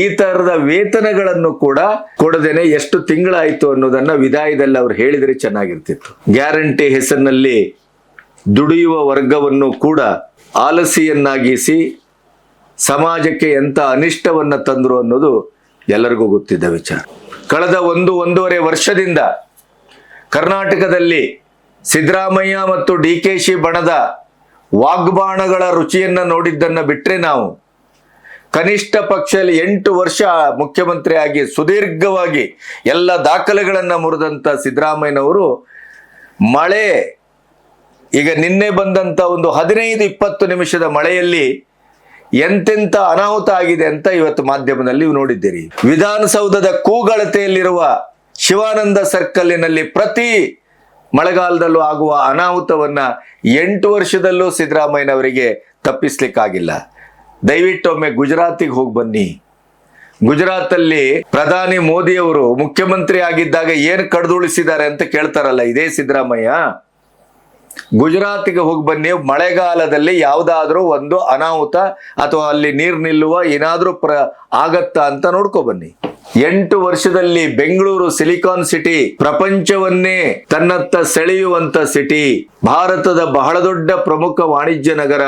Speaker 1: ಈ ತರದ ವೇತನಗಳನ್ನು ಕೂಡ ಕೊಡದೇನೆ ಎಷ್ಟು ತಿಂಗಳಾಯ್ತು ಅನ್ನೋದನ್ನ ವಿದಾಯದಲ್ಲಿ ಅವ್ರು ಹೇಳಿದ್ರೆ ಚೆನ್ನಾಗಿರ್ತಿತ್ತು. ಗ್ಯಾರಂಟಿ ಹೆಸರಿನಲ್ಲಿ ದುಡಿಯುವ ವರ್ಗವನ್ನು ಕೂಡ ಆಲಸಿಯನ್ನಾಗಿಸಿ ಸಮಾಜಕ್ಕೆ ಎಂಥ ಅನಿಷ್ಟವನ್ನ ತಂದ್ರು ಅನ್ನೋದು ಎಲ್ಲರಿಗೂ ಗೊತ್ತಿದ್ದ ವಿಚಾರ. ಕಳೆದ 1-1.5 ವರ್ಷದಿಂದ ಕರ್ನಾಟಕದಲ್ಲಿ ಸಿದ್ದರಾಮಯ್ಯ ಮತ್ತು DKಶಿ ಬಣದ ವಾಗ್ಬಾಣಗಳ ರುಚಿಯನ್ನ ನೋಡಿದ್ದನ್ನ ಬಿಟ್ರೆ ನಾವು ಕನಿಷ್ಠ ಪಕ್ಷ 8 ವರ್ಷ ಮುಖ್ಯಮಂತ್ರಿ ಆಗಿ ಸುದೀರ್ಘವಾಗಿ ಎಲ್ಲ ದಾಖಲೆಗಳನ್ನ ಮುರಿದಂತ ಸಿದ್ದರಾಮಯ್ಯನವರು ಮಳೆ, ಈಗ ನಿನ್ನೆ ಬಂದಂತ ಒಂದು 15-20 ನಿಮಿಷದ ಮಳೆಯಲ್ಲಿ ಎಂತೆಂತ ಅನಾಹುತ ಆಗಿದೆ ಅಂತ ಇವತ್ತು ಮಾಧ್ಯಮದಲ್ಲಿ ನೀವು ನೋಡಿದ್ದೀರಿ. ವಿಧಾನಸೌಧದ ಕೂಗಳತೆಯಲ್ಲಿರುವ ಶಿವಾನಂದ ಸರ್ಕಲ್ಲಿನಲ್ಲಿ ಪ್ರತಿ ಮಳೆಗಾಲದಲ್ಲೂ ಆಗುವ ಅನಾಹುತವನ್ನ 8 ವರ್ಷದಲ್ಲೂ ಸಿದ್ದರಾಮಯ್ಯನವರಿಗೆ ತಪ್ಪಿಸ್ಲಿಕ್ಕಾಗಿಲ್ಲ. ದಯವಿಟ್ಟು ಒಮ್ಮೆ ಗುಜರಾತಿಗೆ ಹೋಗಿ ಬನ್ನಿ. ಗುಜರಾತಲ್ಲಿ ಪ್ರಧಾನಿ ಮೋದಿಯವರು ಮುಖ್ಯಮಂತ್ರಿ ಆಗಿದ್ದಾಗ ಏನು ಕಡ್ದುಳಿಸಿದ್ದಾರೆ ಅಂತ ಕೇಳ್ತಾರಲ್ಲ ಇದೇ ಸಿದ್ದರಾಮಯ್ಯ. ಗುಜರಾತಿಗೆ ಹೋಗಿ ಬನ್ನಿ, ಮಳೆಗಾಲದಲ್ಲಿ ಯಾವುದಾದ್ರೂ ಒಂದು ಅನಾಹುತ ಅಥವಾ ಅಲ್ಲಿ ನೀರು ನಿಲ್ಲುವ ಏನಾದ್ರೂ ಆಗತ್ತಾ ಅಂತ ನೋಡ್ಕೊ ಬನ್ನಿ. 8 ವರ್ಷದಲ್ಲಿ ಬೆಂಗಳೂರು ಸಿಲಿಕಾನ್ ಸಿಟಿ, ಪ್ರಪಂಚವನ್ನೇ ತನ್ನತ್ತ ಸೆಳೆಯುವಂತ ಸಿಟಿ, ಭಾರತದ ಬಹಳ ದೊಡ್ಡ ಪ್ರಮುಖ ವಾಣಿಜ್ಯ ನಗರ,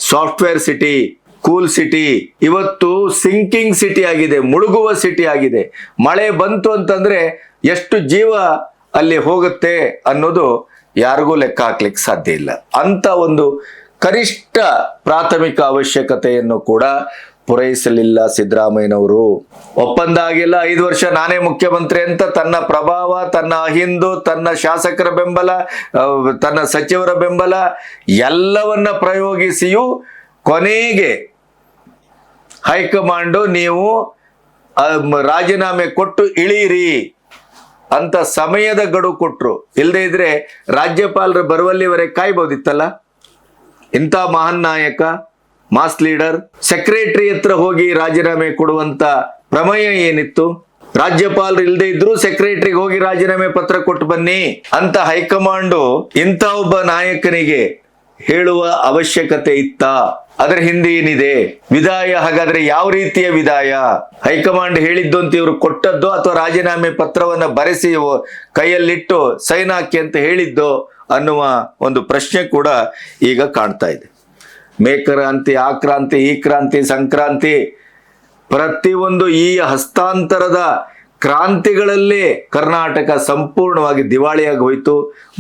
Speaker 1: ಸಾಫ್ಟ್ವೇರ್ ಸಿಟಿ, ಕೂಲ್ ಸಿಟಿ, ಇವತ್ತು ಸಿಂಕಿಂಗ್ ಸಿಟಿ ಆಗಿದೆ, ಮುಳುಗುವ ಸಿಟಿ ಆಗಿದೆ. ಮಳೆ ಬಂತು ಅಂತಂದ್ರೆ ಎಷ್ಟು ಜೀವ ಅಲ್ಲಿ ಹೋಗುತ್ತೆ ಅನ್ನೋದು ಯಾರಿಗೂ ಲೆಕ್ಕ ಹಾಕ್ಲಿಕ್ಕೆ ಸಾಧ್ಯ ಇಲ್ಲ. ಅಂತ ಒಂದು ಕನಿಷ್ಠ ಪ್ರಾಥಮಿಕ ಅವಶ್ಯಕತೆಯನ್ನು ಕೂಡ ಪೂರೈಸಲಿಲ್ಲ ಸಿದ್ದರಾಮಯ್ಯನವರು. ಒಪ್ಪಂದ ಆಗಿಲ್ಲ, 5 ವರ್ಷ ನಾನೇ ಮುಖ್ಯಮಂತ್ರಿ ಅಂತ ತನ್ನ ಪ್ರಭಾವ, ತನ್ನ ಅಹಿಂದು, ತನ್ನ ಶಾಸಕರ ಬೆಂಬಲ, ತನ್ನ ಸಚಿವರ ಬೆಂಬಲ ಎಲ್ಲವನ್ನ ಪ್ರಯೋಗಿಸಿಯೂ ಕೊನೆಗೆ ಹೈಕಮಾಂಡು ನೀವು ರಾಜೀನಾಮೆ ಕೊಟ್ಟು ಇಳೀರಿ ಅಂತ ಸಮಯದ ಗಡುವು ಕೊಟ್ರು. ಇಲ್ಲದೆ ಇದ್ರೆ ರಾಜ್ಯಪಾಲರು ಬರುವಲ್ಲಿವರೆಗೆ ಕಾಯ್ಬೋದಿತ್ತಲ್ಲ. ಇಂಥ ಮಹಾನ್ ನಾಯಕ, ಮಾಸ್ ಲೀಡರ್ ಸೆಕ್ರೆಟರಿ ಹತ್ರ ಹೋಗಿ ರಾಜೀನಾಮೆ ಕೊಡುವಂತ ಪ್ರಮೇಯ ಏನಿತ್ತು? ರಾಜ್ಯಪಾಲರು ಇಲ್ಲದೆ ಇದ್ರು ಸೆಕ್ರೆಟರಿಗೆ ಹೋಗಿ ರಾಜೀನಾಮೆ ಪತ್ರ ಕೊಟ್ಟು ಬನ್ನಿ ಅಂತ ಹೈಕಮಾಂಡು ಇಂಥ ಒಬ್ಬ ನಾಯಕನಿಗೆ ಹೇಳುವ ಅವಶ್ಯಕತೆ ಇತ್ತ? ಅದರ ಹಿಂದೆ ಏನಿದೆ? ವಿದಾಯ ಹಾಗಾದ್ರೆ ಯಾವ ರೀತಿಯ ವಿದಾಯ? ಹೈಕಮಾಂಡ್ ಹೇಳಿದ್ದು ಅಂತ ಇವರು ಕೊಟ್ಟದ್ದು ಅಥವಾ ರಾಜೀನಾಮೆ ಪತ್ರವನ್ನ ಬರೆಸಿ ಕೈಯಲ್ಲಿಟ್ಟು ಸೈನ್ ಹಾಕಿ ಅಂತ ಹೇಳಿದ್ದು ಅನ್ನುವ ಒಂದು ಪ್ರಶ್ನೆ ಕೂಡ ಈಗ ಕಾಣ್ತಾ ಇದೆ. ಮೇಕ್ರಾಂತಿ, ಆ ಕ್ರಾಂತಿ, ಈ ಕ್ರಾಂತಿ, ಸಂಕ್ರಾಂತಿ, ಪ್ರತಿಯೊಂದು ಈ ಹಸ್ತಾಂತರದ ಕ್ರಾಂತಿಗಳಲ್ಲೇ ಕರ್ನಾಟಕ ಸಂಪೂರ್ಣವಾಗಿ ದಿವಾಳಿಯಾಗಿ ಹೋಯ್ತು,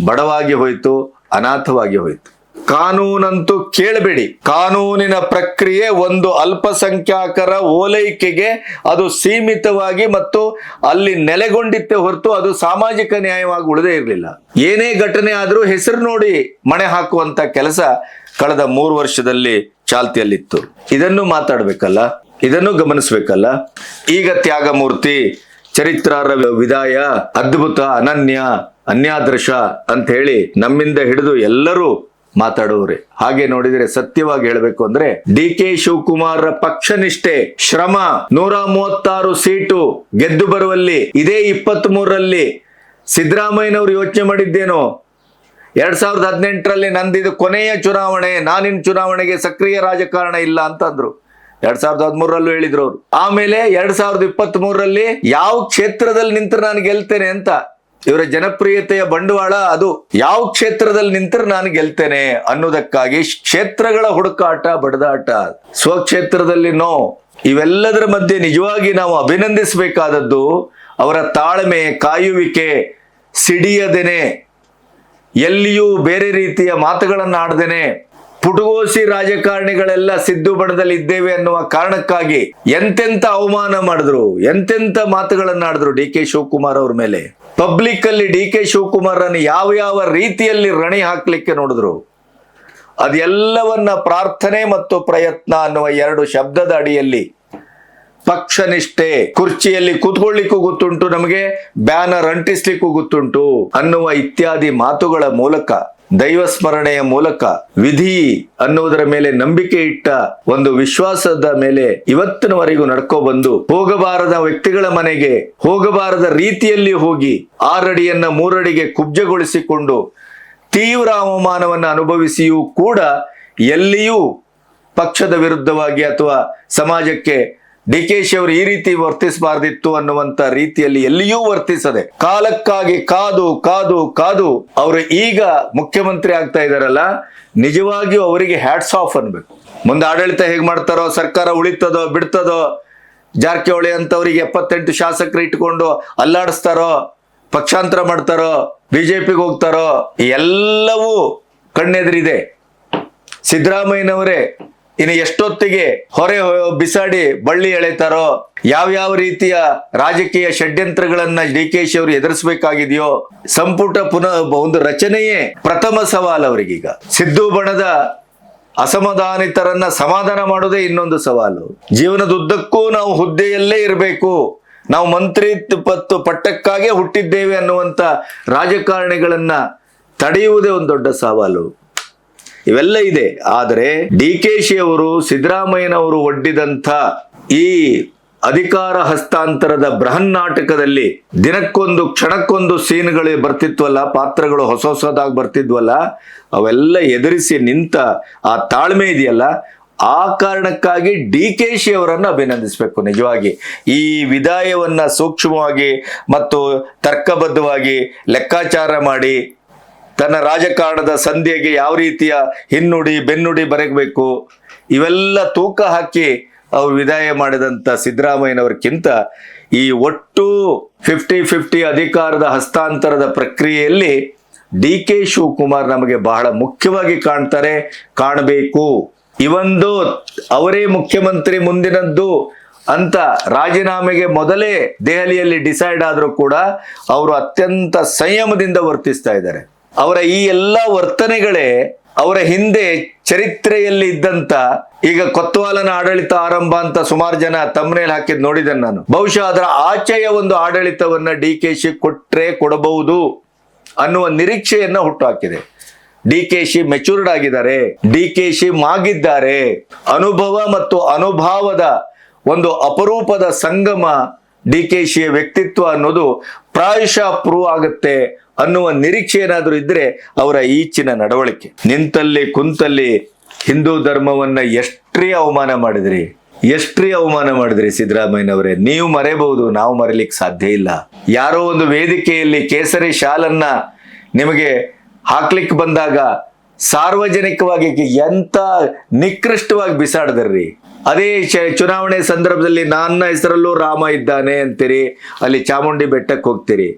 Speaker 1: ಬಡವಾಗಿ ಹೋಯ್ತು, ಅನಾಥವಾಗಿ ಹೋಯ್ತು. ಕಾನೂನಂತೂ ಕೇಳಬೇಡಿ. ಕಾನೂನಿನ ಪ್ರಕ್ರಿಯೆ ಒಂದು ಅಲ್ಪಸಂಖ್ಯಾತರ ಓಲೈಕೆಗೆ ಅದು ಸೀಮಿತವಾಗಿ ಮತ್ತು ಅಲ್ಲಿ ನೆಲೆಗೊಂಡಿತ್ತೆ ಹೊರತು ಅದು ಸಾಮಾಜಿಕ ನ್ಯಾಯವಾಗಿ ಉಳಿದೇ ಇರಲಿಲ್ಲ. ಏನೇ ಘಟನೆ ಆದ್ರೂ ಹೆಸರು ನೋಡಿ ಮಣೆ ಹಾಕುವಂತ ಕೆಲಸ ಕಳೆದ 3 ವರ್ಷದಲ್ಲಿ ಚಾಲ್ತಿಯಲ್ಲಿತ್ತು. ಇದನ್ನು ಮಾತಾಡ್ಬೇಕಲ್ಲ, ಇದನ್ನು ಗಮನಿಸ್ಬೇಕಲ್ಲ. ಈಗ ತ್ಯಾಗಮೂರ್ತಿ, ಚರಿತ್ರಾರ್ಹ ವಿದಾಯ, ಅದ್ಭುತ, ಅನನ್ಯ, ಅನ್ಯಾದೃಶ ಅಂತ ಹೇಳಿ ನಮ್ಮಿಂದ ಹಿಡಿದು ಎಲ್ಲರೂ ಮಾತಾಡೋರೆ. ಹಾಗೆ ನೋಡಿದ್ರೆ ಸತ್ಯವಾಗಿ ಹೇಳಬೇಕು ಅಂದ್ರೆ ಡಿ.ಕೆ. ಶಿವಕುಮಾರ್ ಪಕ್ಷ ನಿಷ್ಠೆ, ಶ್ರಮ, 136 ಸೀಟು ಗೆದ್ದು ಬರುವಲ್ಲಿ ಇದೇ 23ರಲ್ಲಿ ಸಿದ್ದರಾಮಯ್ಯನವರು ಯೋಚನೆ ಮಾಡಿದ್ದೇನೋ 2018ರಲ್ಲಿ ನಂದಿದು ಕೊನೆಯ ಚುನಾವಣೆ, ನಾನಿನ್ ಚುನಾವಣೆಗೆ ಸಕ್ರಿಯ ರಾಜಕಾರಣ ಇಲ್ಲ ಅಂತಂದ್ರು. 2013ರಲ್ಲೂ ಹೇಳಿದ್ರು ಅವರು. ಆಮೇಲೆ 2023ರಲ್ಲಿ ಯಾವ ಕ್ಷೇತ್ರದಲ್ಲಿ ನಿಂತರೆ ನಾನು ಗೆಲ್ತೇನೆ ಅಂತ, ಇವರ ಜನಪ್ರಿಯತೆಯ ಬಂಡವಾಳ ಅದು. ಯಾವ ಕ್ಷೇತ್ರದಲ್ಲಿ ನಿಂತರೆ ನಾನು ಗೆಲ್ತೇನೆ ಅನ್ನೋದಕ್ಕಾಗಿ ಕ್ಷೇತ್ರಗಳ ಹುಡುಕಾಟ, ಬಡದಾಟ. ಸ್ವಕ್ಷೇತ್ರದಲ್ಲಿ ನೋ. ಇವೆಲ್ಲದರ ಮಧ್ಯೆ ನಿಜವಾಗಿ ನಾವು ಅಭಿನಂದಿಸಬೇಕಾದದ್ದು ಅವರ ತಾಳ್ಮೆ, ಕಾಯುವಿಕೆ, ಸಿಡಿಯದೇನೆ, ಎಲ್ಲಿಯೂ ಬೇರೆ ರೀತಿಯ ಮಾತುಗಳನ್ನು ಆಡದೇನೆ, ಪುಟಗೋಸಿ ರಾಜಕಾರಣಿಗಳೆಲ್ಲ ಸಿದ್ದು ಬಣದಲ್ಲಿ ಇದ್ದೇವೆ ಅನ್ನುವ ಕಾರಣಕ್ಕಾಗಿ ಎಂತೆಂತ ಅವಮಾನ ಮಾಡಿದ್ರು, ಎಂತೆಂತ ಮಾತುಗಳನ್ನಾಡಿದ್ರು ಡಿ.ಕೆ. ಶಿವಕುಮಾರ್ ಅವ್ರ ಮೇಲೆ. ಪಬ್ಲಿಕ್ ಅಲ್ಲಿ ಡಿ.ಕೆ. ಶಿವಕುಮಾರ್ ಅನ್ನು ಯಾವ ರೀತಿಯಲ್ಲಿ ರಣಿ ಹಾಕ್ಲಿಕ್ಕೆ ನೋಡಿದ್ರು. ಅದೆಲ್ಲವನ್ನ ಪ್ರಾರ್ಥನೆ ಮತ್ತು ಪ್ರಯತ್ನ ಅನ್ನುವ 2 ಶಬ್ದದ ಅಡಿಯಲ್ಲಿ ಪಕ್ಷ ನಿಷ್ಠೆ, ಕುರ್ಚಿಯಲ್ಲಿ ಕೂತ್ಕೊಳ್ಳಿಕ್ಕೂ ಗೊತ್ತುಂಟು ನಮಗೆ, ಬ್ಯಾನರ್ ಅಂಟಿಸ್ಲಿಕ್ಕೂ ಗೊತ್ತುಂಟು ಅನ್ನುವ ಇತ್ಯಾದಿ ಮಾತುಗಳ ಮೂಲಕ, ದೈವ ಸ್ಮರಣೆಯ ಮೂಲಕ, ವಿಧಿ ಅನ್ನುವುದರ ಮೇಲೆ ನಂಬಿಕೆ ಇಟ್ಟ ಒಂದು ವಿಶ್ವಾಸದ ಮೇಲೆ ಇವತ್ತಿನವರೆಗೂ ನಡ್ಕೊ ಬಂದು, ಹೋಗಬಾರದ ವ್ಯಕ್ತಿಗಳ ಮನೆಗೆ ಹೋಗಬಾರದ ರೀತಿಯಲ್ಲಿ ಹೋಗಿ 6 ಅಡಿಯನ್ನ 3 ಅಡಿಗೆ ಕುಬ್ಜಗೊಳಿಸಿಕೊಂಡು ತೀವ್ರ ಅವಮಾನವನ್ನು ಅನುಭವಿಸಿಯೂ ಕೂಡ ಎಲ್ಲಿಯೂ ಪಕ್ಷದ ವಿರುದ್ಧವಾಗಿ ಅಥವಾ ಸಮಾಜಕ್ಕೆ ಡಿ.ಕೆ.ಶಿ ಅವರು ಈ ರೀತಿ ವರ್ತಿಸಬಾರ್ದಿತ್ತು ಅನ್ನುವಂತ ರೀತಿಯಲ್ಲಿ ಎಲ್ಲಿಯೂ ವರ್ತಿಸದೆ ಕಾಲಕ್ಕಾಗಿ ಕಾದು ಕಾದು ಕಾದು ಅವರು ಈಗ ಮುಖ್ಯಮಂತ್ರಿ ಆಗ್ತಾ ಇದಾರಲ್ಲ, ನಿಜವಾಗಿಯೂ ಅವರಿಗೆ ಹ್ಯಾಟ್ಸ್ ಆಫ್ ಅನ್ಬೇಕು. ಮುಂದೆ ಆಡಳಿತ ಹೇಗೆ ಮಾಡ್ತಾರೋ, ಸರ್ಕಾರ ಉಳಿತದೋ ಬಿಡ್ತದೋ, ಜಾರಕಿಹೊಳಿ ಅಂತವರಿಗೆ 78 ಶಾಸಕರು ಇಟ್ಕೊಂಡು ಅಲ್ಲಾಡಿಸ್ತಾರೋ, ಪಕ್ಷಾಂತರ ಮಾಡ್ತಾರೋ, ಬಿಜೆಪಿಗೆ ಹೋಗ್ತಾರೋ, ಎಲ್ಲವೂ ಕಣ್ಣೆದುರಿದೆ. ಸಿದ್ದರಾಮಯ್ಯನವರೇ ಇನ್ನು ಎಷ್ಟೊತ್ತಿಗೆ ಹೊರೆ ಬಿಸಾಡಿ ಬಳ್ಳಿ ಎಳೆತಾರೋ, ಯಾವ ರೀತಿಯ ರಾಜಕೀಯ ಷಡ್ಯಂತ್ರಗಳನ್ನ ಡಿ.ಕೆ.ಶಿ ಅವರು ಎದುರಿಸಬೇಕಾಗಿದೆಯೋ, ಸಂಪುಟ ಪುನಃ ಒಂದು ರಚನೆಯೇ ಪ್ರಥಮ ಸವಾಲು ಅವರಿಗೀಗ. ಸಿದ್ದು ಬಣದ ಅಸಮಾಧಾನಿತರನ್ನ ಸಮಾಧಾನ ಮಾಡೋದೇ ಇನ್ನೊಂದು ಸವಾಲು. ಜೀವನದುದ್ದಕ್ಕೂ ನಾವು ಹುದ್ದೆಯಲ್ಲೇ ಇರಬೇಕು, ನಾವು ಮಂತ್ರಿ ಪಟ್ಟಕ್ಕಾಗೇ ಹುಟ್ಟಿದ್ದೇವೆ ಅನ್ನುವಂಥ ರಾಜಕಾರಣಿಗಳನ್ನ ತಡೆಯುವುದೇ ಒಂದು ದೊಡ್ಡ ಸವಾಲು. ಇವೆಲ್ಲ ಇದೆ. ಆದರೆ DKಶಿ ಅವರು, ಸಿದ್ದರಾಮಯ್ಯನವರು ಒಡ್ಡಿದಂಥ ಈ ಅಧಿಕಾರ ಹಸ್ತಾಂತರದ ಬೃಹನ್ನಾಟಕದಲ್ಲಿ ದಿನಕ್ಕೊಂದು ಕ್ಷಣಕ್ಕೊಂದು ಸೀನ್ಗಳು ಬರ್ತಿದ್ವಲ್ಲ, ಪಾತ್ರಗಳು ಹೊಸದಾಗಿ ಬರ್ತಿದ್ವಲ್ಲ, ಅವೆಲ್ಲ ಎದುರಿಸಿ ನಿಂತ ಆ ತಾಳ್ಮೆ ಇದೆಯಲ್ಲ, ಆ ಕಾರಣಕ್ಕಾಗಿ DKಶಿ ಅವರನ್ನು ಅಭಿನಂದಿಸಬೇಕು. ನಿಜವಾಗಿ ಈ ವಿದಾಯವನ್ನ ಸೂಕ್ಷ್ಮವಾಗಿ ಮತ್ತು ತರ್ಕಬದ್ಧವಾಗಿ ಲೆಕ್ಕಾಚಾರ ಮಾಡಿ ತನ್ನ ರಾಜಕಾರಣದ ಸಂಧಿಗೆ ಯಾವ ರೀತಿಯ ಹಿನ್ನುಡಿ ಬೆನ್ನುಡಿ ಬರೆಯಬೇಕು ಇವೆಲ್ಲ ತೂಕ ಹಾಕಿ ಅವರು ವಿದಾಯ ಮಾಡಿದಂಥ ಸಿದ್ದರಾಮಯ್ಯನವರಿಗಿಂತ ಈ ಒಟ್ಟು 50-50 ಅಧಿಕಾರದ ಹಸ್ತಾಂತರದ ಪ್ರಕ್ರಿಯೆಯಲ್ಲಿ DK ಶಿವಕುಮಾರ್ ನಮಗೆ ಬಹಳ ಮುಖ್ಯವಾಗಿ ಕಾಣಬೇಕು. ಇವೊಂದು ಅವರೇ ಮುಖ್ಯಮಂತ್ರಿ ಮುಂದಿನದ್ದು ಅಂತ ರಾಜೀನಾಮೆಗೆ ಮೊದಲೇ ದೆಹಲಿಯಲ್ಲಿ ಡಿಸೈಡ್ ಆದರೂ ಕೂಡ ಅವರು ಅತ್ಯಂತ ಸಂಯಮದಿಂದ ವರ್ತಿಸ್ತಾ ಇದ್ದಾರೆ. ಅವರ ಈ ಎಲ್ಲ ವರ್ತನೆಗಳೇ ಅವರ ಹಿಂದೆ ಚರಿತ್ರೆಯಲ್ಲಿ ಇದ್ದಂತ, ಈಗ ಕೊತ್ವಾಲನ ಆಡಳಿತ ಆರಂಭ ಅಂತ ಸುಮಾರು ಜನ ತಮ್ಮನೇಲಿ ಹಾಕಿದ್ ನೋಡಿದ್ದೇನೆ ನಾನು. ಬಹುಶಃ ಅದರ ಆಚೆಯ ಒಂದು ಆಡಳಿತವನ್ನ DKಶಿ ಕೊಡಬಹುದು ಅನ್ನುವ ನಿರೀಕ್ಷೆಯನ್ನ ಹುಟ್ಟುಹಾಕಿದೆ. DKಶಿ ಮೆಚೂರ್ಡ್ ಆಗಿದ್ದಾರೆ, DKಶಿ ಮಾಗಿದ್ದಾರೆ. ಅನುಭವ ಮತ್ತು ಅನುಭಾವದ ಒಂದು ಅಪರೂಪದ ಸಂಗಮ DKಶಿಯ ವ್ಯಕ್ತಿತ್ವ ಅನ್ನೋದು ಪ್ರಾಯಶಃ ಪ್ರೂವ್ ಆಗುತ್ತೆ ಅನ್ನುವ ನಿರೀಕ್ಷೆ ಏನಾದರೂ ಇದ್ರೆ ಅವರ ಈಚಿನ ನಡವಳಿಕೆ. ನಿಂತಲ್ಲಿ ಕುಂತಲ್ಲಿ ಹಿಂದೂ ಧರ್ಮವನ್ನ ಎಷ್ಟ್ರೀ ಅವಮಾನ ಮಾಡಿದ್ರಿ ಸಿದ್ದರಾಮಯ್ಯನವರೇ. ನೀವು ಮರೆಯಬಹುದು, ನಾವು ಮರೆಯಲಿಕ್ಕೆ ಸಾಧ್ಯ ಇಲ್ಲ. ಯಾರೋ ಒಂದು ವೇದಿಕೆಯಲ್ಲಿ ಕೇಸರಿ ಶಾಲನ್ನ ನಿಮಗೆ ಹಾಕ್ಲಿಕ್ಕೆ ಬಂದಾಗ ಸಾರ್ವಜನಿಕವಾಗಿ ಎಂತ ನಿಕೃಷ್ಟವಾಗಿ ಬಿಸಾಡಿದ್ರಿ. ಅದೇ ಚುನಾವಣೆ ಸಂದರ್ಭದಲ್ಲಿ ನನ್ನ ಹೆಸರಲ್ಲೂ ರಾಮ ಇದ್ದಾನೆ ಅಂತೀರಿ, ಅಲ್ಲಿ ಚಾಮುಂಡಿ ಬೆಟ್ಟಕ್ಕೆ ಹೋಗ್ತೀರಿ.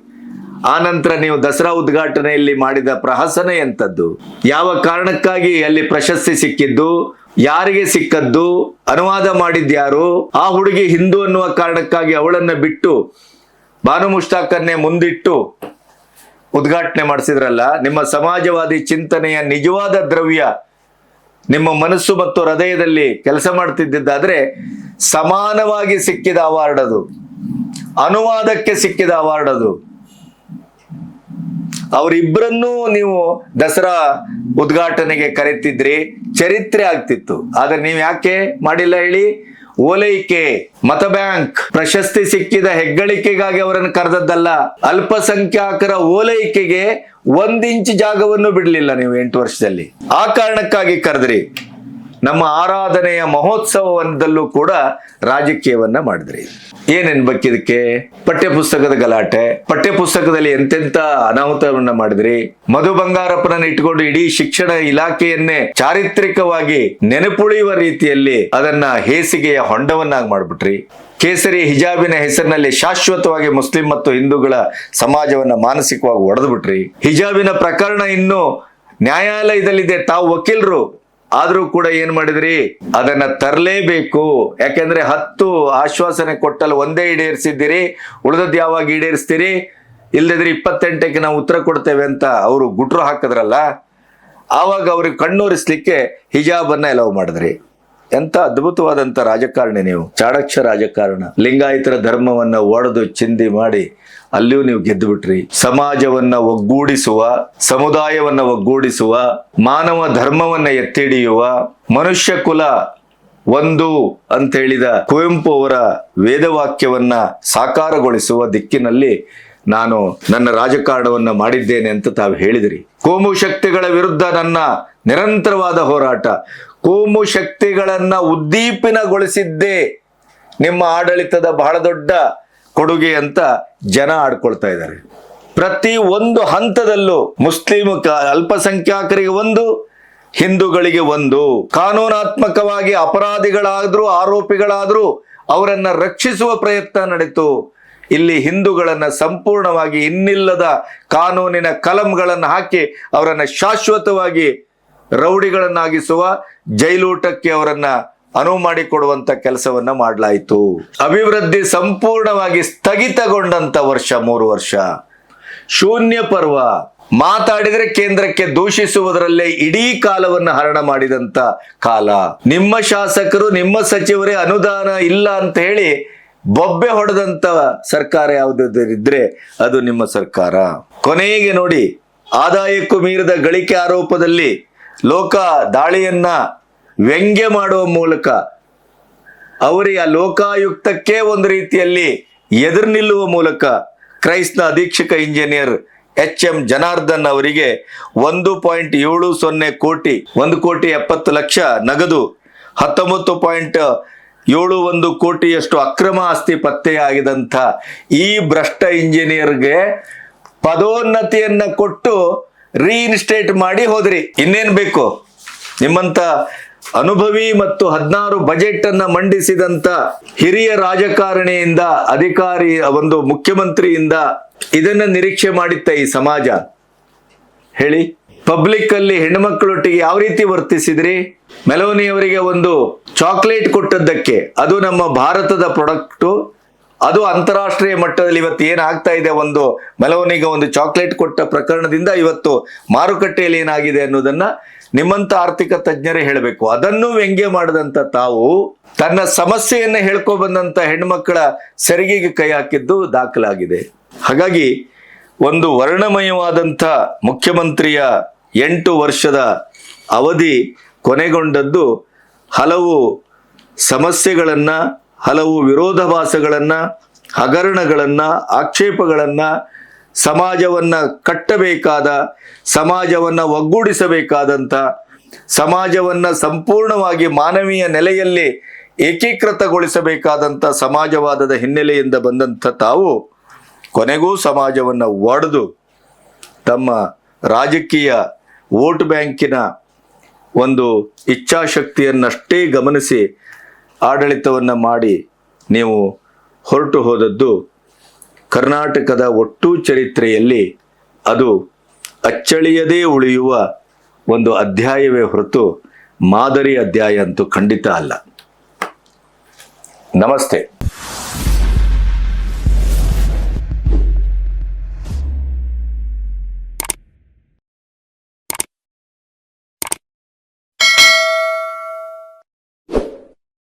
Speaker 1: ಆ ನಂತರ ನೀವು ದಸರಾ ಉದ್ಘಾಟನೆಯಲ್ಲಿ ಮಾಡಿದ ಪ್ರಹಸನ ಎಂಥದ್ದು, ಯಾವ ಕಾರಣಕ್ಕಾಗಿ ಅಲ್ಲಿ ಪ್ರಶಸ್ತಿ ಸಿಕ್ಕಿದ್ದು, ಯಾರಿಗೆ ಸಿಕ್ಕದ್ದು, ಅನುವಾದ ಮಾಡಿದ್ಯಾರು, ಆ ಹುಡುಗಿ ಹಿಂದೂ ಅನ್ನುವ ಕಾರಣಕ್ಕಾಗಿ ಅವಳನ್ನ ಬಿಟ್ಟು ಬಾನು ಮುಷ್ತಾಕನ್ನೇ ಮುಂದಿಟ್ಟು ಉದ್ಘಾಟನೆ ಮಾಡಿಸಿದ್ರಲ್ಲ. ನಿಮ್ಮ ಸಮಾಜವಾದಿ ಚಿಂತನೆಯ ನಿಜವಾದ ದ್ರವ್ಯ ನಿಮ್ಮ ಮನಸ್ಸು ಮತ್ತು ಹೃದಯದಲ್ಲಿ ಕೆಲಸ ಮಾಡ್ತಿದ್ದಾದ್ರೆ ಸಮಾನವಾಗಿ ಸಿಕ್ಕಿದ ಅವಾರ್ಡ್ ಅದು, ಅನುವಾದಕ್ಕೆ ಸಿಕ್ಕಿದ ಅವಾರ್ಡ್ ಅದು. ಅವರಿಬ್ಬರನ್ನೂ ನೀವು ದಸರಾ ಉದ್ಘಾಟನೆಗೆ ಕರೆತಿದ್ರಿ, ಚರಿತ್ರೆ ಆಗ್ತಿತ್ತು. ಆದ್ರೆ ನೀವು ಯಾಕೆ ಮಾಡಿಲ್ಲ ಹೇಳಿ? ಓಲೈಕೆ, ಮತ ಬ್ಯಾಂಕ್, ಪ್ರಶಸ್ತಿ ಸಿಕ್ಕಿದ ಹೆಗ್ಗಳಿಕೆಗಾಗಿ ಅವರನ್ನು ಕರೆದದ್ದಲ್ಲ. ಅಲ್ಪಸಂಖ್ಯಾತರ ಓಲೈಕೆಗೆ 1 ಇಂಚ್ ಜಾಗವನ್ನು ಬಿಡಲಿಲ್ಲ ನೀವು 8 ವರ್ಷದಲ್ಲಿ. ಆ ಕಾರಣಕ್ಕಾಗಿ ಕರೆದ್ರಿ. ನಮ್ಮ ಆರಾಧನೆಯ ಮಹೋತ್ಸವದಲ್ಲೂ ಕೂಡ ರಾಜಕೀಯವನ್ನ ಮಾಡಿದ್ರಿ. ಏನೆನ್ಬೇಕಿದಕ್ಕೆ? ಪಠ್ಯಪುಸ್ತಕದ ಗಲಾಟೆ, ಪಠ್ಯಪುಸ್ತಕದಲ್ಲಿ ಎಂತೆಂತ ಅನಾಹುತವನ್ನ ಮಾಡಿದ್ರಿ. ಮಧು ಬಂಗಾರಪ್ಪನನ್ನು ಇಟ್ಕೊಂಡು ಇಡೀ ಶಿಕ್ಷಣ ಇಲಾಖೆಯನ್ನೇ ಚಾರಿತ್ರಿಕವಾಗಿ ನೆನಪುಳಿಯುವ ರೀತಿಯಲ್ಲಿ ಅದನ್ನ ಹೇಸಿಗೆಯ ಹೊಂಡವನ್ನಾಗಿ ಮಾಡ್ಬಿಟ್ರಿ. ಕೇಸರಿ ಹಿಜಾಬಿನ ಹೆಸರಿನಲ್ಲಿ ಶಾಶ್ವತವಾಗಿ ಮುಸ್ಲಿಂ ಮತ್ತು ಹಿಂದೂಗಳ ಸಮಾಜವನ್ನ ಮಾನಸಿಕವಾಗಿ ಒಡೆದು ಬಿಟ್ರಿ. ಹಿಜಾಬಿನ ಪ್ರಕರಣ ಇನ್ನು ನ್ಯಾಯಾಲಯದಲ್ಲಿದೆ, ತಾವು ವಕೀಲರು ಆದ್ರೂ ಕೂಡ ಏನ್ ಮಾಡಿದ್ರಿ? ಅದನ್ನ ತರಲೇಬೇಕು. ಯಾಕೆಂದ್ರೆ 10 ಆಶ್ವಾಸನೆ ಕೊಟ್ಟಲ್ಲಿ ಒಂದೇ ಈಡೇರಿಸಿದ್ದೀರಿ, ಉಳಿದದ್ದು ಯಾವಾಗ ಈಡೇರಿಸ್ತೀರಿ? ಇಲ್ಲದಿದ್ರೆ 28ಕ್ಕೆ ನಾವು ಉತ್ತರ ಕೊಡ್ತೇವೆ ಅಂತ ಅವರು ಗುಟ್ರು ಹಾಕಿದ್ರಲ್ಲ, ಆವಾಗ ಅವ್ರಿಗೆ ಕಣ್ಣೂರಿಸ್ಲಿಕ್ಕೆ ಹಿಜಾಬನ್ನ ಎಲವ್ ಮಾಡಿದ್ರಿ. ಎಂತ ಅದ್ಭುತವಾದಂತ ರಾಜಕಾರಣಿ ನೀವು, ಚಾಣಕ್ಯ ರಾಜಕಾರಣ. ಲಿಂಗಾಯತರ ಧರ್ಮವನ್ನ ಒಡೆದು ಚಿಂದಿ ಮಾಡಿ ಅಲ್ಲಿಯೂ ನೀವು ಗೆದ್ದು ಬಿಟ್ರಿ. ಸಮಾಜವನ್ನ ಒಗ್ಗೂಡಿಸುವ, ಸಮುದಾಯವನ್ನ ಒಗ್ಗೂಡಿಸುವ, ಮಾನವ ಧರ್ಮವನ್ನ ಎತ್ತಿಡಿಯುವ, ಮನುಷ್ಯ ಕುಲ ಒಂದು ಅಂತ ಹೇಳಿದ ಕುವೆಂಪು ಅವರ ವೇದವಾಕ್ಯವನ್ನ ಸಾಕಾರಗೊಳಿಸುವ ದಿಕ್ಕಿನಲ್ಲಿ ನಾನು ನನ್ನ ರಾಜಕಾರಣವನ್ನ ಮಾಡಿದ್ದೇನೆ ಅಂತ ತಾವು ಹೇಳಿದಿರಿ. ಕೋಮು ಶಕ್ತಿಗಳ ವಿರುದ್ಧ ನನ್ನ ನಿರಂತರವಾದ ಹೋರಾಟ, ಕೋಮು ಶಕ್ತಿಗಳನ್ನ ಉದ್ದೀಪನಗೊಳಿಸಿದ್ದೇ ನಿಮ್ಮ ಆಡಳಿತದ ಬಹಳ ದೊಡ್ಡ ಕೊಡುಗೆ ಅಂತ ಜನ ಆಡ್ಕೊಳ್ತಾ ಇದ್ದಾರೆ. ಪ್ರತಿ ಒಂದು ಹಂತದಲ್ಲೂ ಮುಸ್ಲಿಂ ಅಲ್ಪಸಂಖ್ಯಾತರಿಗೆ ಒಂದು, ಹಿಂದೂಗಳಿಗೆ ಒಂದು, ಕಾನೂನಾತ್ಮಕವಾಗಿ ಅಪರಾಧಿಗಳಾದ್ರೂ ಆರೋಪಿಗಳಾದ್ರೂ ಅವರನ್ನ ರಕ್ಷಿಸುವ ಪ್ರಯತ್ನ ನಡೆಯಿತು. ಇಲ್ಲಿ ಹಿಂದೂಗಳನ್ನ ಸಂಪೂರ್ಣವಾಗಿ ಇನ್ನಿಲ್ಲದ ಕಾನೂನಿನ ಕಲಂಗಳನ್ನು ಹಾಕಿ ಅವರನ್ನ ಶಾಶ್ವತವಾಗಿ ರೌಡಿಗಳನ್ನಾಗಿಸುವ, ಜೈಲೂಟಕ್ಕೆ ಅವರನ್ನ ಅನುವು ಮಾಡಿಕೊಡುವಂತ ಕೆಲಸವನ್ನ ಮಾಡಲಾಯಿತು. ಅಭಿವೃದ್ಧಿ ಸಂಪೂರ್ಣವಾಗಿ ಸ್ಥಗಿತಗೊಂಡಂತ ವರ್ಷ 3 ವರ್ಷ, ಶೂನ್ಯ ಪರ್ವ. ಮಾತಾಡಿದ್ರೆ ಕೇಂದ್ರಕ್ಕೆ ದೂಷಿಸುವುದರಲ್ಲೇ ಇಡೀ ಕಾಲವನ್ನು ಹರಣ ಮಾಡಿದಂತ ಕಾಲ. ನಿಮ್ಮ ಶಾಸಕರು, ನಿಮ್ಮ ಸಚಿವರೇ ಅನುದಾನ ಇಲ್ಲ ಅಂತ ಹೇಳಿ ಬೊಬ್ಬೆ ಹೊಡೆದಂತ ಸರ್ಕಾರ ಯಾವುದಿದ್ರೆ ಅದು ನಿಮ್ಮ ಸರ್ಕಾರ. ಕೊನೆಗೆ ನೋಡಿ, ಆದಾಯಕ್ಕೂ ಮೀರಿದ ಗಳಿಕೆ ಆರೋಪದಲ್ಲಿ ಲೋಕ ದಾಳಿಯನ್ನ ವ್ಯಂಗ್ಯ ಮಾಡುವ ಮೂಲಕ ಅವರಿಗೆ ಆ ಲೋಕಾಯುಕ್ತಕ್ಕೆ ಒಂದು ರೀತಿಯಲ್ಲಿ ಎದುರು ನಿಲ್ಲುವ ಮೂಲಕ ಕ್ರೈಸ್ಟ್ನ ಅಧೀಕ್ಷಕ ಇಂಜಿನಿಯರ್ HM ಜನಾರ್ದನ್ ಅವರಿಗೆ 1.70 ಕೋಟಿ 1,70,00,000 ನಗದು 19.71 ಕೋಟಿಯಷ್ಟು ಅಕ್ರಮ ಆಸ್ತಿ ಪತ್ತೆಯಾಗಿದಂಥ ಈ ಭ್ರಷ್ಟ ಇಂಜಿನಿಯರ್ಗೆ ಪದೋನ್ನತಿಯನ್ನ ಕೊಟ್ಟು ರೀಇನ್ಸ್ಟೇಟ್ ಮಾಡಿ ಹೋದ್ರಿ. ಇನ್ನೇನ್ ಬೇಕು? ನಿಮ್ಮಂತ ಅನುಭವಿ ಮತ್ತು 16 ಬಜೆಟ್ ಅನ್ನ ಮಂಡಿಸಿದಂತ ಹಿರಿಯ ರಾಜಕಾರಣಿಯಿಂದ, ಅಧಿಕಾರಿ, ಒಂದು ಮುಖ್ಯಮಂತ್ರಿಯಿಂದ ಇದನ್ನ ನಿರೀಕ್ಷೆ ಮಾಡಿತ್ತ ಈ ಸಮಾಜ? ಹೇಳಿ. ಪಬ್ಲಿಕ್ ಅಲ್ಲಿ ಹೆಣ್ಮಕ್ಳೊಟ್ಟಿಗೆ ಯಾವ ರೀತಿ ವರ್ತಿಸಿದ್ರಿ? ಮೆಲೋನಿ ಅವರಿಗೆ ಒಂದು ಚಾಕ್ಲೇಟ್ ಕೊಟ್ಟದ್ದಕ್ಕೆ, ಅದು ನಮ್ಮ ಭಾರತದ ಪ್ರಾಡಕ್ಟು, ಅದು ಅಂತಾರಾಷ್ಟ್ರೀಯ ಮಟ್ಟದಲ್ಲಿ ಇವತ್ತು ಏನಾಗ್ತಾ ಇದೆ, ಒಂದು ಮೆಲೋನಿಗೆ ಒಂದು ಚಾಕ್ಲೇಟ್ ಕೊಟ್ಟ ಪ್ರಕರಣದಿಂದ ಇವತ್ತು ಮಾರುಕಟ್ಟೆಯಲ್ಲಿ ಏನಾಗಿದೆ ಅನ್ನೋದನ್ನ ನಿಮ್ಮಂತ ಆರ್ಥಿಕ ತಜ್ಞರೇ ಹೇಳಬೇಕು. ಅದನ್ನು ವ್ಯಂಗ್ಯ ಮಾಡದಂತ ತಾವು ತನ್ನ ಸಮಸ್ಯೆಯನ್ನ ಹೇಳ್ಕೊ ಬಂದಂತ ಹೆಣ್ಮಕ್ಕಳ ಸೆರಿಗೆಗೆ ಕೈ ಹಾಕಿದ್ದು ದಾಖಲಾಗಿದೆ. ಹಾಗಾಗಿ ಒಂದು ವರ್ಣಮಯವಾದಂಥ ಮುಖ್ಯಮಂತ್ರಿಯ 8 ವರ್ಷದ ಅವಧಿ ಕೊನೆಗೊಂಡದ್ದು ಹಲವು ಸಮಸ್ಯೆಗಳನ್ನ, ಹಲವು ವಿರೋಧಾಭಾಸಗಳನ್ನ, ಹಗರಣಗಳನ್ನ, ಆಕ್ಷೇಪಗಳನ್ನ, ಸಮಾಜವನ್ನ ಕಟ್ಟಬೇಕಾದ, ಸಮಾಜವನ್ನ ಒಗ್ಗೂಡಿಸಬೇಕಾದಂಥ, ಸಮಾಜವನ್ನ ಸಂಪೂರ್ಣವಾಗಿ ಮಾನವೀಯ ನೆಲೆಯಲ್ಲಿ ಏಕೀಕೃತಗೊಳಿಸಬೇಕಾದಂಥ ಸಮಾಜವಾದದ ಹಿನ್ನೆಲೆಯಿಂದ ಬಂದಂಥ ತಾವು ಕೊನೆಗೂ ಸಮಾಜವನ್ನು ಒಡೆದು ತಮ್ಮ ರಾಜಕೀಯ ವೋಟ್ ಬ್ಯಾಂಕಿನ ಒಂದು ಇಚ್ಛಾಶಕ್ತಿಯನ್ನಷ್ಟೇ ಗಮನಿಸಿ ಆಡಳಿತವನ್ನು ಮಾಡಿ ನೀವು ಹೊರಟು ಹೋದದ್ದು ಕರ್ನಾಟಕದ ಒಟ್ಟು ಚರಿತ್ರೆಯಲ್ಲಿ ಅದು ಅಚ್ಚಳಿಯದೇ ಉಳಿಯುವ ಒಂದು ಅಧ್ಯಾಯವೇ ಹೊರತು ಮಾದರಿ ಅಧ್ಯಾಯ ಅಂತೂ ಖಂಡಿತ ಅಲ್ಲ. ನಮಸ್ತೆ.